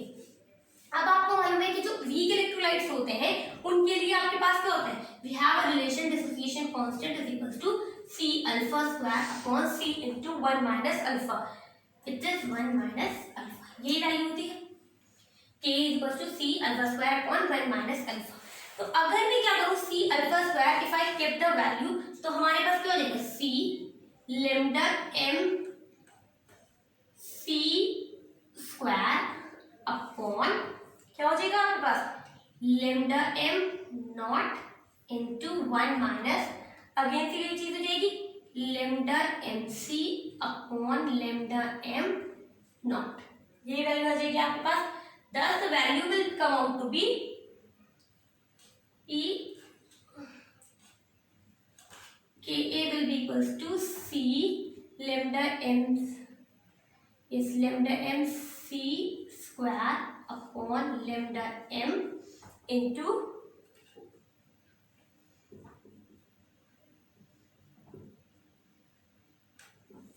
अब आपको मालूम है कि जो वीक इलेक्ट्रोलाइट्स होते हैं उनके लिए आपके पास क्या होता है, we have a relation dissociation constant is equals to c alpha square upon c into 1 minus alpha, it is 1 minus alpha, यही वैल्यू होती है, k is equals to c alpha square upon 1 minus alpha। तो अगर मैं क्या करूं, c alpha square, if I keep the value, तो हमारे पास क्या हो जाएगा, c lambda m c square upon क्या हो जाएगा आपके पास, lambda m not into 1 minus, again से ये चीज हो जाएगी lambda m c upon lambda m not, ये वैल्यू आ जाएगी आपके पास। thus the value will come out to be E Ka will be equals to C lambda m is lambda m C square upon lambda m into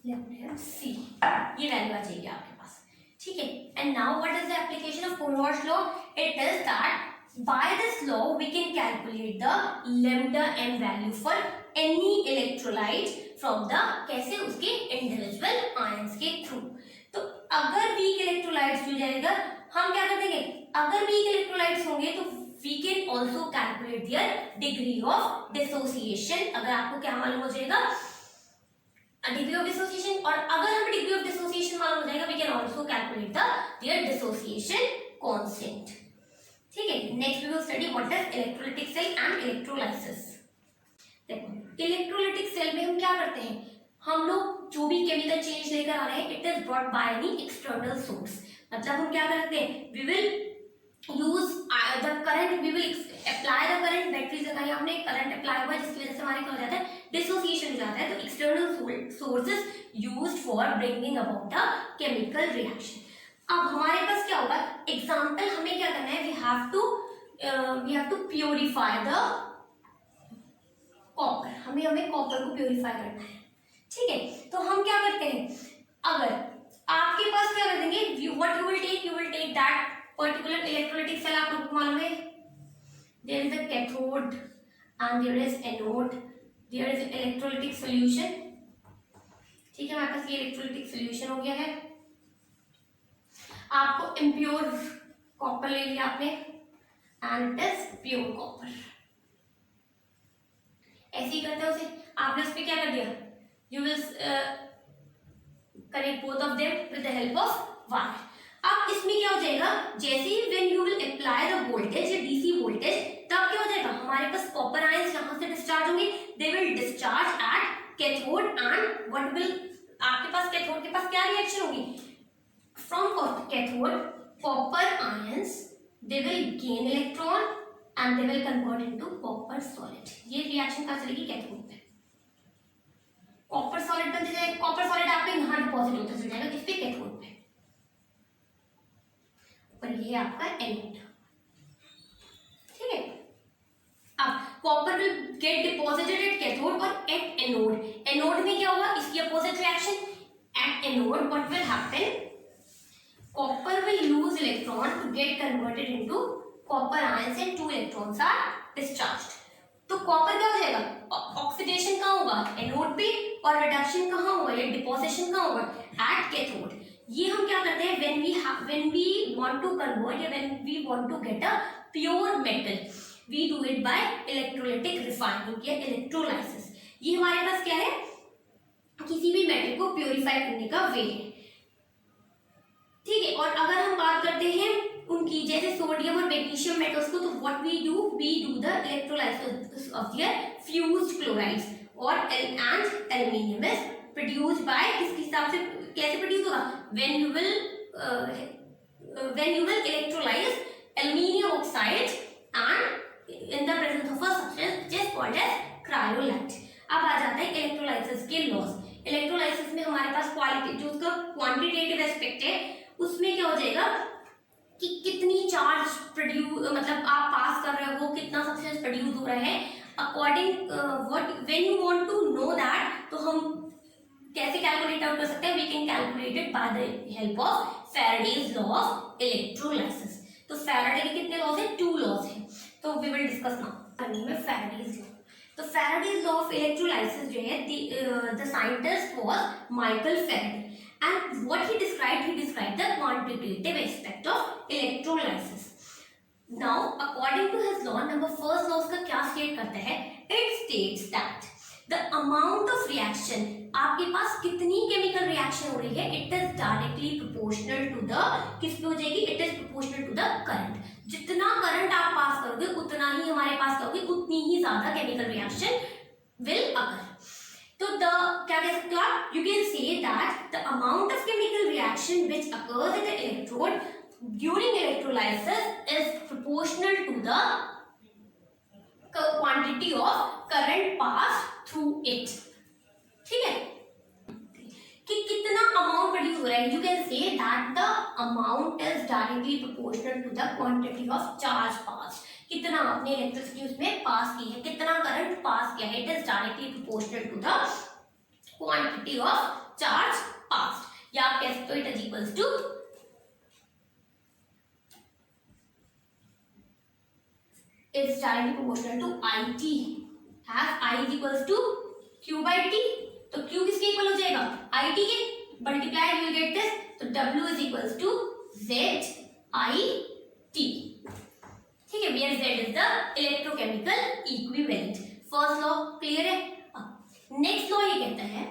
lambda m C, ये value आ जाएगी आपके पास, ठीक है। And now what is the application of Kohlrausch law, it is that by this law we can calculate the lambda m value for any electrolyte from the कैसे उसके individual ions के through। तो अगर weak electrolytes जो जाएगा, हम क्या कर देंगे, अगर weak electrolytes होंगे तो we can also calculate their degree of dissociation। अगर आपको क्या मालूम हो जाएगा, degree of dissociation, और अगर हमें degree of dissociation मालूम हो जाएगा, we can also calculate their dissociation constant, ठीक है। Next we will study what is electrolytic cell and electrolysis. देखो इलेक्ट्रोलाइटिक सेल में हम क्या करते हैं, हम लोग जो भी केमिकल चेंज लेकर आ रहे हैं, it is brought by any external source, मतलब हम क्या करते हैं, we will use the current, we will apply the current, battery लगाई हमने, करंट अप्लाई हुआ जिसकी वजह से हमारे क्या हो जाता है, डिसोसिएशन हो जाता है। तो external sources used for bringing about the chemical reaction. अब हमारे पास क्या होगा, एग्जाम्पल हमें क्या करना है, we have to purify the copper, हमें कॉपर को प्योरीफाई करना है, ठीक है। तो हम क्या करते हैं, अगर आपके पास क्या कर देंगे, what you will take that particular electrolytic cell, आप लोग को मालूम है, there is a cathode and there is anode, there is electrolytic solution, ठीक है। हमारे पास ये इलेक्ट्रोलाइटिक सॉल्यूशन हो गया है, आपको इम्प्योर कॉपर ले लिया आपने and it is pure copper, ऐसे ही करते हैं उसे, आपने उस पर क्या कर दिया, you will connect both of them with the help of wire. अब इसमें क्या हो जाएगा, जैसे ही when you will apply the voltage या डीसी वोल्टेज, तब क्या हो जाएगा, हमारे पास कॉपर आयंस यहां से डिस्चार्ज होंगे, they will discharge at cathode and what will, आपके पास कैथोड के पास क्या रिएक्शन होगी, from cathode copper ions they will gain electron and they will convert into copper solid। ये रिएक्शन कहाँ चलेगी, कैथोड पे, कॉपर सॉलिड बन जाएगा, कॉपर सॉलिड आपके यहाँ डिपॉजिट होता चल जाएगा, किस पे, कैथोड पे, और ये आपका एनोड, ठीक है। अब copper will get deposited at cathode और एट एनोड, एनोड में क्या होगा, इसकी opposite reaction, at anode what will happen, copper will lose electron to get converted into copper ions and 2 electrons are discharged. तो copper क्या हो जाएगा, oxidation कहाँ होगा, एनोड पे, और रिडक्शन कहाँ होगा, या डिपोजिशन कहाँ होगा, एट कैथोड। ये हम क्या करते हैं, when we want to convert या when we want to get a pure metal, we do it by electrolytic refining या electrolysis। ये हमारे पास क्या है, किसी भी मेटल को प्योरीफाई करने का वे है, ठीक है। और अगर हम बात करते हैं उनकी, जैसे सोडियम और मैग्नीशियम मेटल्स को, तो what we do the electrolysis of their fused chlorides, और and aluminium is produced by, किस हिसाब से कैसे प्रोड्यूस होगा, when you will electrolyse aluminium oxide and in the presence of a substance which is called as cryolite. अब आ जाता है इलेक्ट्रोलाइसिस के लॉस। इलेक्ट्रोलाइसिस में हमारे पास क्वालिटी, जो उसका क्वांटिटेटिव एस्पेक्ट है, उसमें क्या हो जाएगा कि कितनी चार्ज प्रोड्यूस, मतलब आप पास कर रहे हो, कितना सब्सटेंस प्रोड्यूस हो रहा है, according what, when you want to know that, तो हम कैसे कैलकुलेट आउट कर सकते हैं, we can calculate it by the help of Faraday's law of electrolysis. तो फैराडे के कितने लॉज है, 2 लॉज है, तो वी विल डिस्कस नाउ में फैराडेज लॉ। तो फैराडेज लॉ ऑफ इलेक्ट्रोलाइसिस जो है, the scientist was Michael Faraday, and what he described the quantitative aspect of electrolysis। now according to his law, number first law का क्या state करता है, it states that the amount of reaction, आपके पास कितनी chemical reaction हो रही है, it is directly proportional to the, किस पे हो जाएगी, it is proportional to the current। जितना करंट आप पास करोगे उतना ही हमारे पास करोगे, उतनी ही ज्यादा केमिकल रिएक्शन विल अकर। तो द क्या कह सकते हो आप, you can say that the amount of chemical reaction which occurs at the electrode during electrolysis is proportional to the quantity of current pass through it, ठीक है, कि कितना अमाउंट प्रोड्यूस हो रहा है, you can say that the amount is directly proportional to the quantity of charge pass, कितना आपने electricity उसमें पास की है, कितना करंट पास किया है, it is directly proportional to the quantity of charge passed, या आप कह सकते हो it is equals to, it's directly proportional to IT, have I is equals to Q by T, तो Q किसके इक्वल हो जाएगा, IT के, multiply you will get this, तो W is equals to ZIT, ठीक है, where Z is the electrochemical equivalent। First law clear है। Next law ये कहता है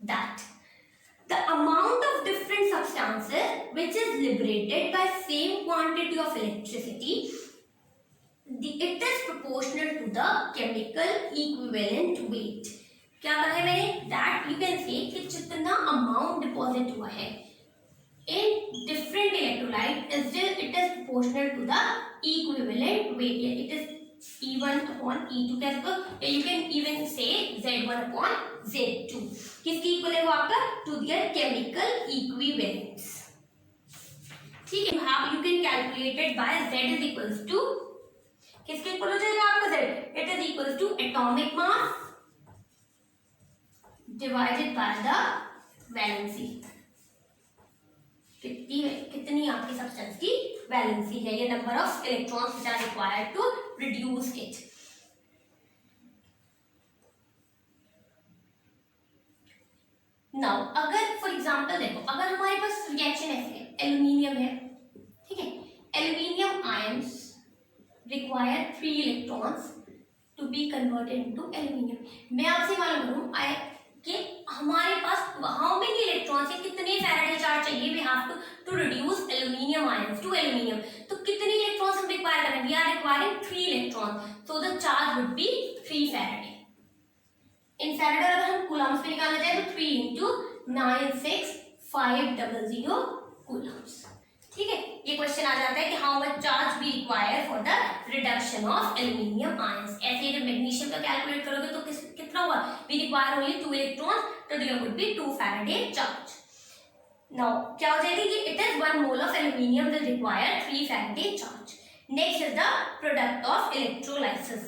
that the amount of different substances which is liberated by same quantity of electricity, it is proportional to the chemical equivalent weight। क्या कहा है मैंने, that you can say कि जितना अमाउंट डिपॉजिट हुआ है in different electrolyte is still it is proportional to the equivalent weight, it is E1 upon E2 कह सकते हो, या यू कैन इवन से Z1 upon Z2। किसकी इक्वल है वो आपका? To their chemical equivalence. ठीक है, you can calculate it by Z is equals to, किसके इक्वल हो जाएगा आपका Z? It is equals to atomic mass divided by the valency. कितनी आपकी सब्सटेंस की वैलेंसी है, ये number of electrons which are required to reduce it. Now अगर फॉर एग्जांपल देखो, अगर हमारे पास रिएक्शन ऐसे है, एल्यूमिनियम है, ठीक है, aluminium ions require 3 electrons to be converted into aluminium. मैं आपसे मालूम करूं कि हमारे पास हाउ मेनी इलेक्ट्रॉन्स है, कितने फैराडे चार्ज चाहिए we have to reduce aluminium ions to aluminium. तो कितने इलेक्ट्रॉन्स हम रिक्वायर कर रहे हैं? We are requiring 3 electrons, so the charge would be 3 Faraday. इन फैराडे अगर हम कूलम्स में निकालना चाहें तो 3 into 96500 कूलम्स। ठीक है, ये क्वेश्चन आ जाता है कि how much charge we require for the reduction of aluminium ions. ऐसे जब मैग्नीशियम का कैलकुलेट करोगे तो कितना हुआ? वी रिक्वायर ओनली 2 इलेक्ट्रॉन्स, तो there would be 2 Faraday charge. Now क्या हो जाएगा कि it is 1 mole of aluminium will require 3 Faraday charge. Next is the product of electrolysis.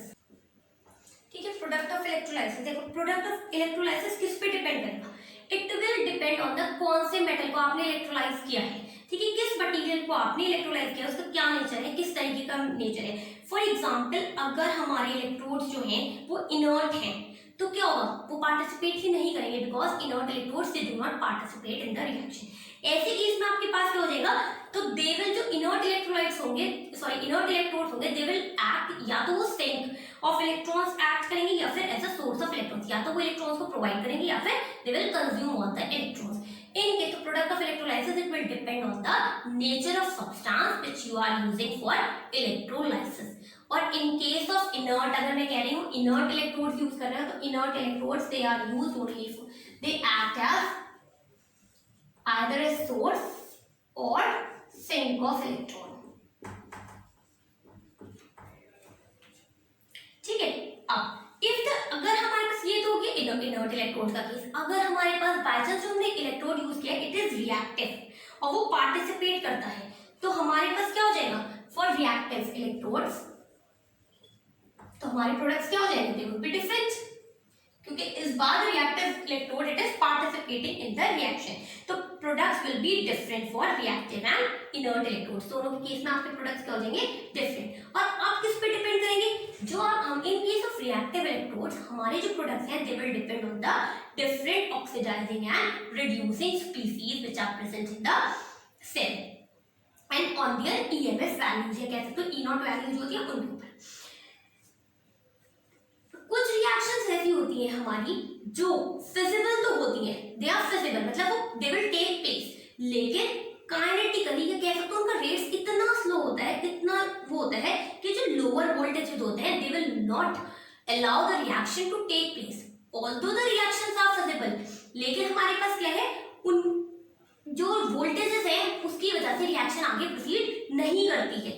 ठीक है, प्रोडक्ट ऑफ इलेक्ट्रोलाइसिस, देखो प्रोडक्ट ऑफ इलेक्ट्रोलाइसिस किस पे डिपेंड करेगा? It will depend on the कौन से मेटल को आपने इलेक्ट्रोलाइज किया है। ठीक है, किस मटेरियल को आपने इलेक्ट्रोलाइज किया, उसका क्या नेचर है, किस तरीके का नेचर है। फॉर एग्जांपल अगर हमारे इलेक्ट्रोड्स जो हैं वो इनर्ट हैं तो क्या होगा? वो पार्टिसिपेट ही नहीं करेंगे, because inert electrodes they do not participate in the reaction. ऐसे केस में आपके पास क्या हो जाएगा? तो दे विल, जो इनर्ट इलेक्ट्रोलाइट्स होंगे, सॉरी इनर्ट इलेक्ट्रोड्स होंगे, दे विल एक्ट, या तो वो सिंक ऑफ इलेक्ट्रॉन्स एक्ट करेंगे या फिर as a source of electrons, या तो वो इलेक्ट्रॉन्स को प्रोवाइड करेंगे या फिर they will consume all the electrons. In case of product of electrolysis, it will depend on the nature of substance which you are using for electrolysis. और in case of inert, अगर मैं कह रही हूँ inert electrodes use कर रहे हो, तो inert electrodes they are used only for, they act as either a source or sink of electron. ठीक है, अब अगर हमारे पास ये तो हो गया इनर्ट इलेक्ट्रोड का केस। अगर हमारे पास बाय चांस हमने इलेक्ट्रोड यूज किया, इट इज रिएक्टिव और वो पार्टिसिपेट करता है, तो हमारे पास क्या हो जाएगा? फॉर रिएक्टिव इलेक्ट्रोड्स तो हमारे प्रोडक्ट्स क्या हो जाएंगे? दे विल बी डिफरेंट, क्योंकि इस बार reactive electrode it is participating in the reaction, तो products will be different for reactive and inert electrodes. दोनों के केस में आपके प्रोडक्ट्स क्या हो जाएंगे? डिफरेंट। और आप किस पे डिपेंड करेंगे? जो हम in case of reactive electrodes हमारे जो प्रोडक्ट्स हैं they will depend on the different oxidising and reducing species which are present in the cell and on their EMF values, या कह सकते हो ई नॉट वैल्यूज होती है उनके ऊपर। कुछ रिएक्शंस ऐसी होती हैं हमारी जो फिजिबल तो होती हैं, दे आर फिजिबल, मतलब वो दे विल टेक प्लेस, लेकिन काइनेटिकली या कह सकते हो उनका रेट इतना स्लो होता है, इतना वो होता है कि जो लोअर वोल्टेज होते हैं they will not allow the reaction to take place, although the reactions are feasible, लेकिन हमारे पास क्या है, उन जो वोल्टेजेस हैं उसकी वजह से रिएक्शन आगे प्रोसीड नहीं करती है।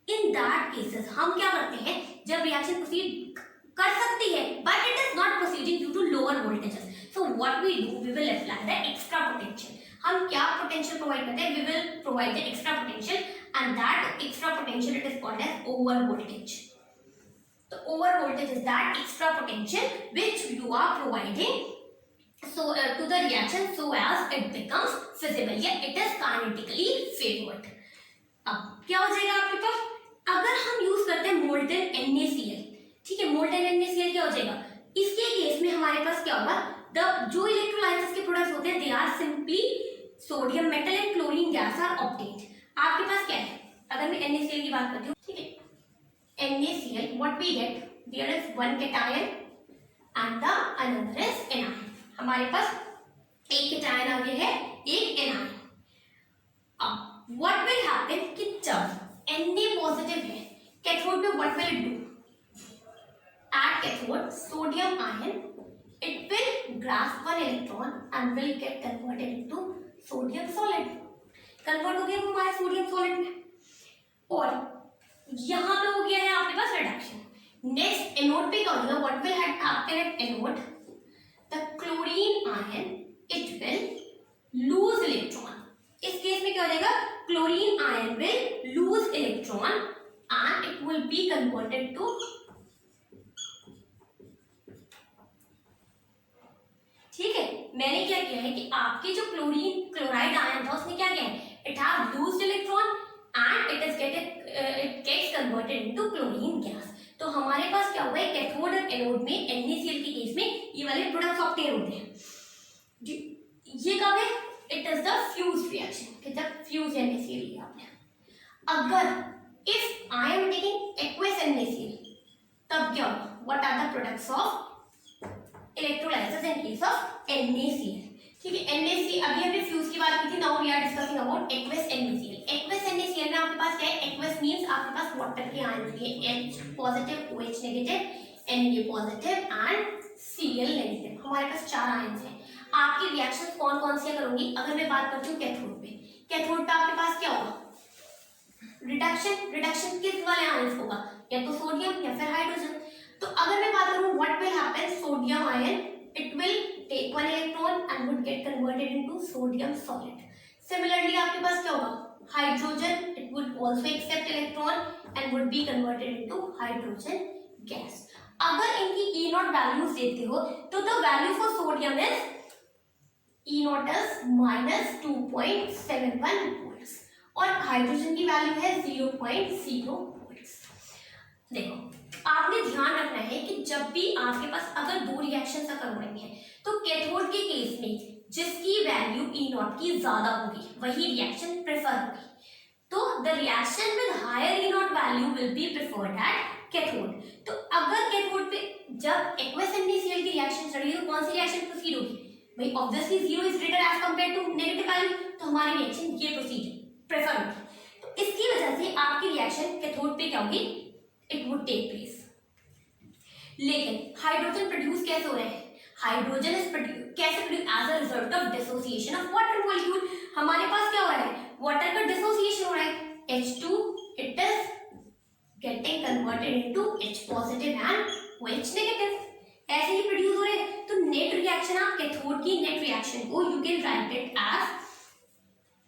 इन दैट केसेस हम क्या करते हैं, जब रिएक्शन प्रोसीड कर सकती है but it is not proceeding due to lower voltages, so what we do, we will apply the extra potential. हम क्या पोटेंशियल प्रोवाइड करते हैं? We will provide the extra potential and that extra potential it is called as over voltage. तो over voltage is that extra potential which you are providing so to the reaction so as it becomes visible, yeah it is kinetically favored। अब क्या हो जाएगा आपके पास? अगर हम use करते हैं मोल्टेन NaCl, ठीक है, मोल्टेन NaCl क्या हो जाएगा? इसके केस में हमारे पास क्या होगा? जो इलेक्ट्रोलाइसिस के प्रोडक्ट्स होते हैं they are simply sodium metal and chlorine gas are obtained. आपके पास क्या है? अगर मैं NaCl की बात करती हूँ, ठीक है, NaCl what we get, there is one cation and the another is anion. हमारे पास एक कैटायन आगे है, एक एनायन। अब व्हाट विल हैपन कि जब Na पॉजिटिव है कैथोड पे, what will it do? At cathode sodium ion it will grasp one electron and will get converted into sodium solid, convert हो गया हमारे सोडियम सॉलिड में, और यहाँ पे हो गया है आपके पास रिडक्शन। नेक्स्ट एनोड पे क्या होगा, what will happen at anode, the chlorine ion it will lose electron. इस केस में क्या हो जाएगा, chlorine ion will lose electron and it will be converted to, ठीक है। मैंने क्या किया है कि आपके जो क्लोराइड आयन था उसने क्या किया है, it have loosed electron and it gets converted into chlorine gas. तो हमारे पास क्या हुआ है, कैथोड और एनोड में NaCl के केस में ये वाले प्रोडक्ट्स ऑब्टेन होते हैं। ये कब है, it is the fuse reaction, कि जब फ्यूज NaCl लिया आपने। अगर if I am taking aqueous NaCl, तब क्या होगा, what are the products of electrolysis in case of NaCl, ठीक है। NaCl अभी हमने फ्यूज की बात की थी, now we are discussing about aqueous NaCl। Aqueous NaCl में आपके पास क्या है, एक्वस मींस आपके पास वाटर के आयन है, H positive, OH negative, Na positive and Cl negative. हमारे पास 4 आयन्स हैं। आपकी रिएक्शन कौन कौन सी करूंगी, अगर मैं बात करती हूँ कैथोड पे, कैथोड पे आपके पास क्या होगा, रिडक्शन किस वाले आयन्स होगा, या तो सोडियम या फिर हाइड्रोजन। तो अगर मैं बात करूं what will happen, sodium ion it will take one electron and would get converted into sodium solid. Similarly आपके पास क्या होगा, hydrogen it would also accept electron and would be converted into hydrogen gas. अगर इनकी E naught values देखते हो तो the value for sodium is E naught is -2.71 volts और हाइड्रोजन की वैल्यू है 0.0 वोल्ट्स। देखो आपने ध्यान रखना है कि जब भी आपके पास अगर दो रिएक्शन करवाएंगे हैं तो कैथोड के केस में जिसकी वैल्यू ई नॉट की ज्यादा होगी वही रिएक्शन प्रेफर होगी। तो the reaction with higher E not value will be preferred at cathode. तो अगर कैथोड पे जब एक्वस NaCl की रिएक्शन चल रही है तो कौन सी रिएक्शन प्रोसीड होगी, भाई obviously 0 is greater as compare to negative value, तो हमारी रिएक्शन ये प्रोसीड प्रेफर होगी। तो इसकी वजह से आपकी रिएक्शन कैथोड पे क्या होगी, इट वुड टेक प्लेस। लेकिन हाइड्रोजन प्रोड्यूस कैसे हो रहे हैं, हाइड्रोजन इज कैसे produce as a result of dissociation of water molecule. हमारे पास क्या हो रहा है, वाटर का डिसोसिएशन हो रहा है, H2 it is getting converted into H positive and OH negative, ऐसे ही प्रोड्यूस हो रहे हैं। तो नेट रिएक्शन आप कैथोड की नेट रिएक्शन को you can write it as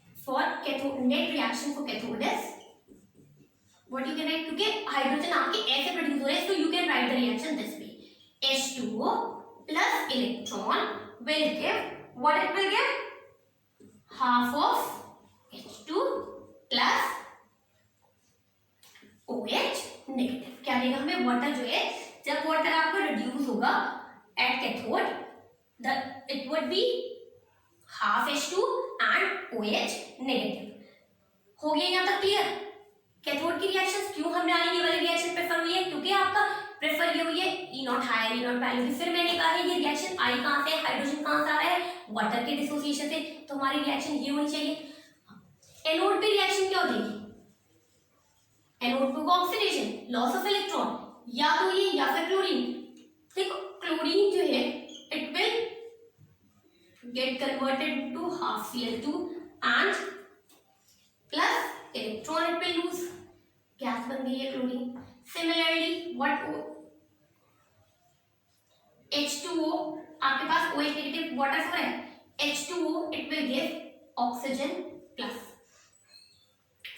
for cathode, net reaction for cathode is what you can write, क्योंकि हाइड्रोजन आपके ऐसे प्रोड्यूस हो रहे हैं, so you can write the reaction this way, H2O plus electron will give, what it will give, half of H2 plus OH negative। क्या देगा हमें, water जो है, जब वाटर आपको रिड्यूस होगा at cathode the it would be half H2 and OH negative। हो गया यहाँ तक क्लियर। कैथोड की रिएक्शंस क्यों हमने आने ये वाली रिएक्शन प्रेफर हुई है, क्योंकि आपका प्रेफर ये हुई है E not higher E not value की। फिर मैंने कहा है ये रिएक्शन आई कहां से, हाइड्रोजन कहां से आ रहा है, वाटर के डिसोसिएशन से, तो हमारी रिएक्शन ये होनी चाहिए। एनोड पे रिएक्शन क्या हो जाएगी, एनोड पे ऑक्सीडेशन, लॉस ऑफ इलेक्ट्रॉन, या तो ये या फिर क्लोरीन। देखो क्लोरीन जो है it will get converted to half Cl2 and plus electron it will lose, gas बन गई है क्लोरीन। सिमिलरली व्हाट H2O आपके पास OH नेगेटिव वाटर फॉर है, H2O it will give oxygen plus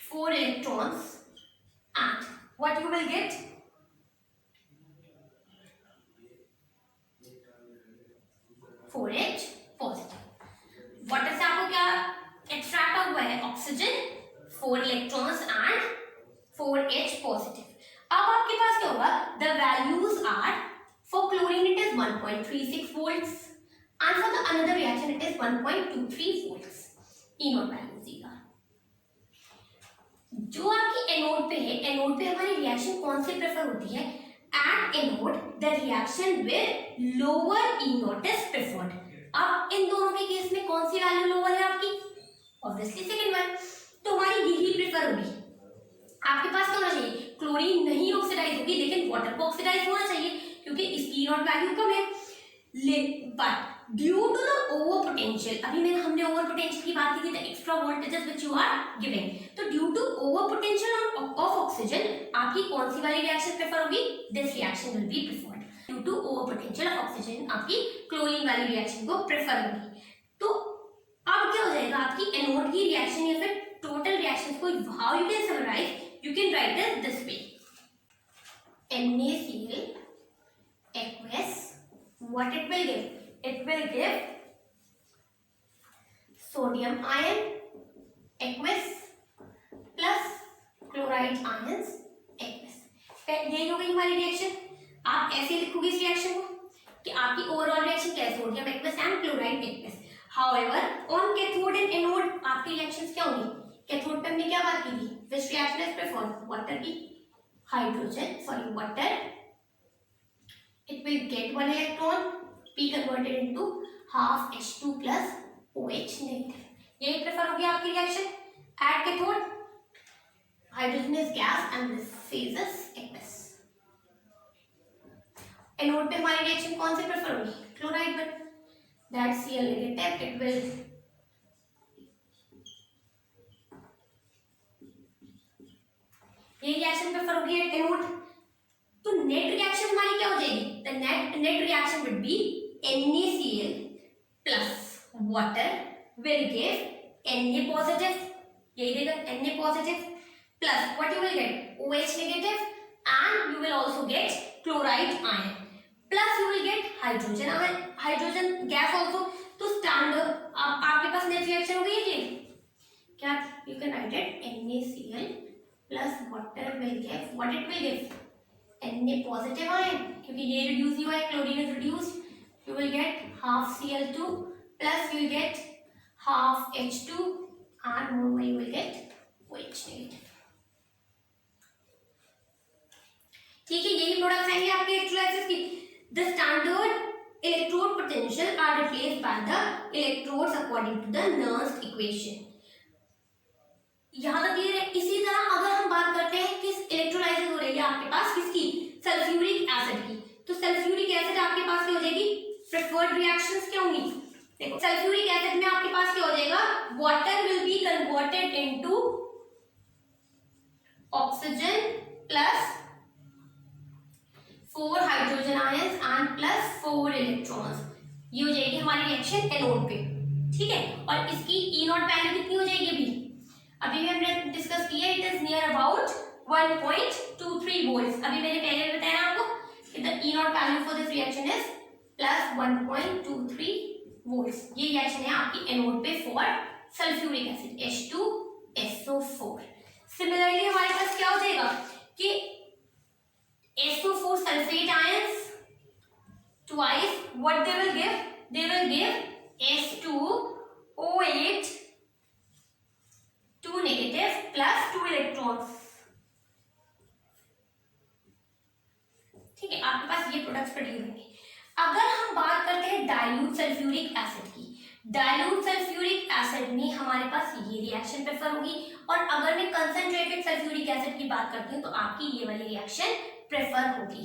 4 electrons and what you will get, OH positive. Water से आपको क्या extract हुआ है, oxygen, 4 electrons and 4H positive। अब आपके पास क्या होगा, the values are for chlorine it is 1.36 volts and for the another reaction it is 1.23 volts। E not values दीगा। जो आपकी एनोड पे है, एनोड पे हमारी रिएक्शन कौन सी प्रेफर होती है, eight anode the reaction with lower E naught is preferred. अब इन दोनों के केस में कौन सी वैल्यू लोअर है आपकी, ऑब्वियसली सेकंड वन, तो हमारी यही प्रेफर होगी। आपके पास क्या होना चाहिए, क्लोरीन नहीं ऑक्सीडाइज होगी लेकिन वाटर को ऑक्सीडाइज होना चाहिए क्योंकि इसकी नॉट वैल्यू कम है। But due to the over potential, अभी हमने ओवर पोटेंशियल की बात की थी, the extra voltages which you are giving, तो due to over potential of oxygen आपकी कौन सी वाली रिएक्शन प्रेफर होगी, this reaction will be preferred. Due to over potential of oxygen आपकी क्लोरीन वाली रिएक्शन को प्रेफर होगी। तो अब क्या हो जाएगा, आपकी एनोड की रिएक्शन या फिर टोटल रिएक्शन को how you can summarise, you can write this way, NaCl aqueous, what it will give, it will give sodium ion aqueous plus chloride ions aqueous। यही हो गई हमारी रिएक्शन। आप ऐसे लिखोगे इस रिएक्शन को कि आपकी ओवरऑल रिएक्शन क्या है, sodium aqueous and chloride aqueous. However on cathode and anode आपकी रिएक्शंस क्या होंगी, कैथोड पे हमने क्या बात की थी, which reaction is preferred, water की water, it will get one electron, be converted into half H2 plus OH negative। यही प्रेफर होगी आपकी reaction at cathode, hydrogen is gas and this phase is aqueous. Anode पे हमारी reaction कौन से prefer होगी, chloride पर, that Cl negative, it will ये रिएक्शन प्रेफर होगी एट एनोड। तो नेट रिएक्शन हमारी क्या हो जाएगी, the net reaction will B NaCl plus water will give Na positive, यही देगा Na positive plus what you will get OH negative and you will also get chloride ion plus you will get hydrogen gas also. तो standard आपके पास net reaction हो गई है ये क्या, you can write it NaCl plus water will give, what it will give, Na positive ion, क्योंकि ये reduce हुआ है, chlorine is reduced, you will get half Cl2 plus you will get half H2 and more you will get OH negative। ठीक है, यही products आएंगे आपके electrolysis की। The standard electrode potential are replaced by the electrodes according to the Nernst equation। यहाँ तक clear है। इसी तरह अगर हम बात करते हैं किस इलेक्ट्रोलाइसिस हो रही है आपके पास, किसकी, सल्फ्यूरिक एसिड की, तो सल्फ्यूरिक एसिड आपके पास क्या हो जाएगी, प्रेफर्ड रिएक्शंस क्या होंगी, देखो सल्फ्यूरिक एसिड में आपके पास क्या हो जाएगा, water will be converted into oxygen plus 4 hydrogen ions and plus 4 electrons, ये हो जाएगी हमारी रिएक्शन एनोड पे। ठीक है, और इसकी ई नॉट वैल्यू कितनी हो जाएगी, अभी भी हमने डिस्कस किया, it is near about 1.23 volts. अभी मैंने पहले बताया ना आपको कि the E not value for this reaction is plus 1.23 volts. ये रिएक्शन है आपकी एनोड पे for sulphuric acid H2SO4। Similarly हमारे पास क्या हो जाएगा कि SO4 sulphate ions twice what they will give H2O8 2 negative plus 2 electrons। ठीक है, आपके पास ये प्रोडक्ट्स प्रोड्यूस होंगे। अगर हम बात करते हैं डाइल्यूट सल्फ्यूरिक एसिड की, डाइल्यूट सल्फ्यूरिक एसिड में हमारे पास ये रिएक्शन प्रेफर होगी, और अगर मैं कंसंट्रेटेड सल्फ्यूरिक एसिड की बात करती हूँ तो आपकी ये वाली रिएक्शन प्रेफर होगी।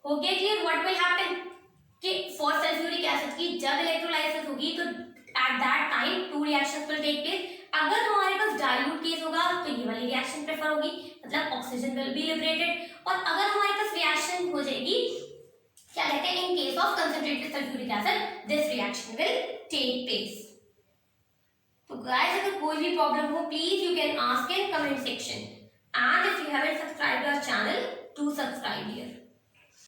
हो गया क्लियर व्हाट विल हैपन कि फॉर सल्फ्यूरिक एसिड की जब इलेक्ट्रोलाइसिस होगी तो at that time 2 reactions will take place. अगर हमारे पास डाइल्यूट केस होगा तो ये वाली रिएक्शन प्रेफर होगी, मतलब ऑक्सीजन विल बी लिबरेटेड। और अगर हमारे पास रिएक्शन हो जाएगी क्या कहते हैं, in case of concentrated sulphuric acid this reaction will take place. तो गाइस, अगर कोई भी प्रॉब्लम हो please you can ask in comment section, and if you haven't subscribed our channel, do subscribe here.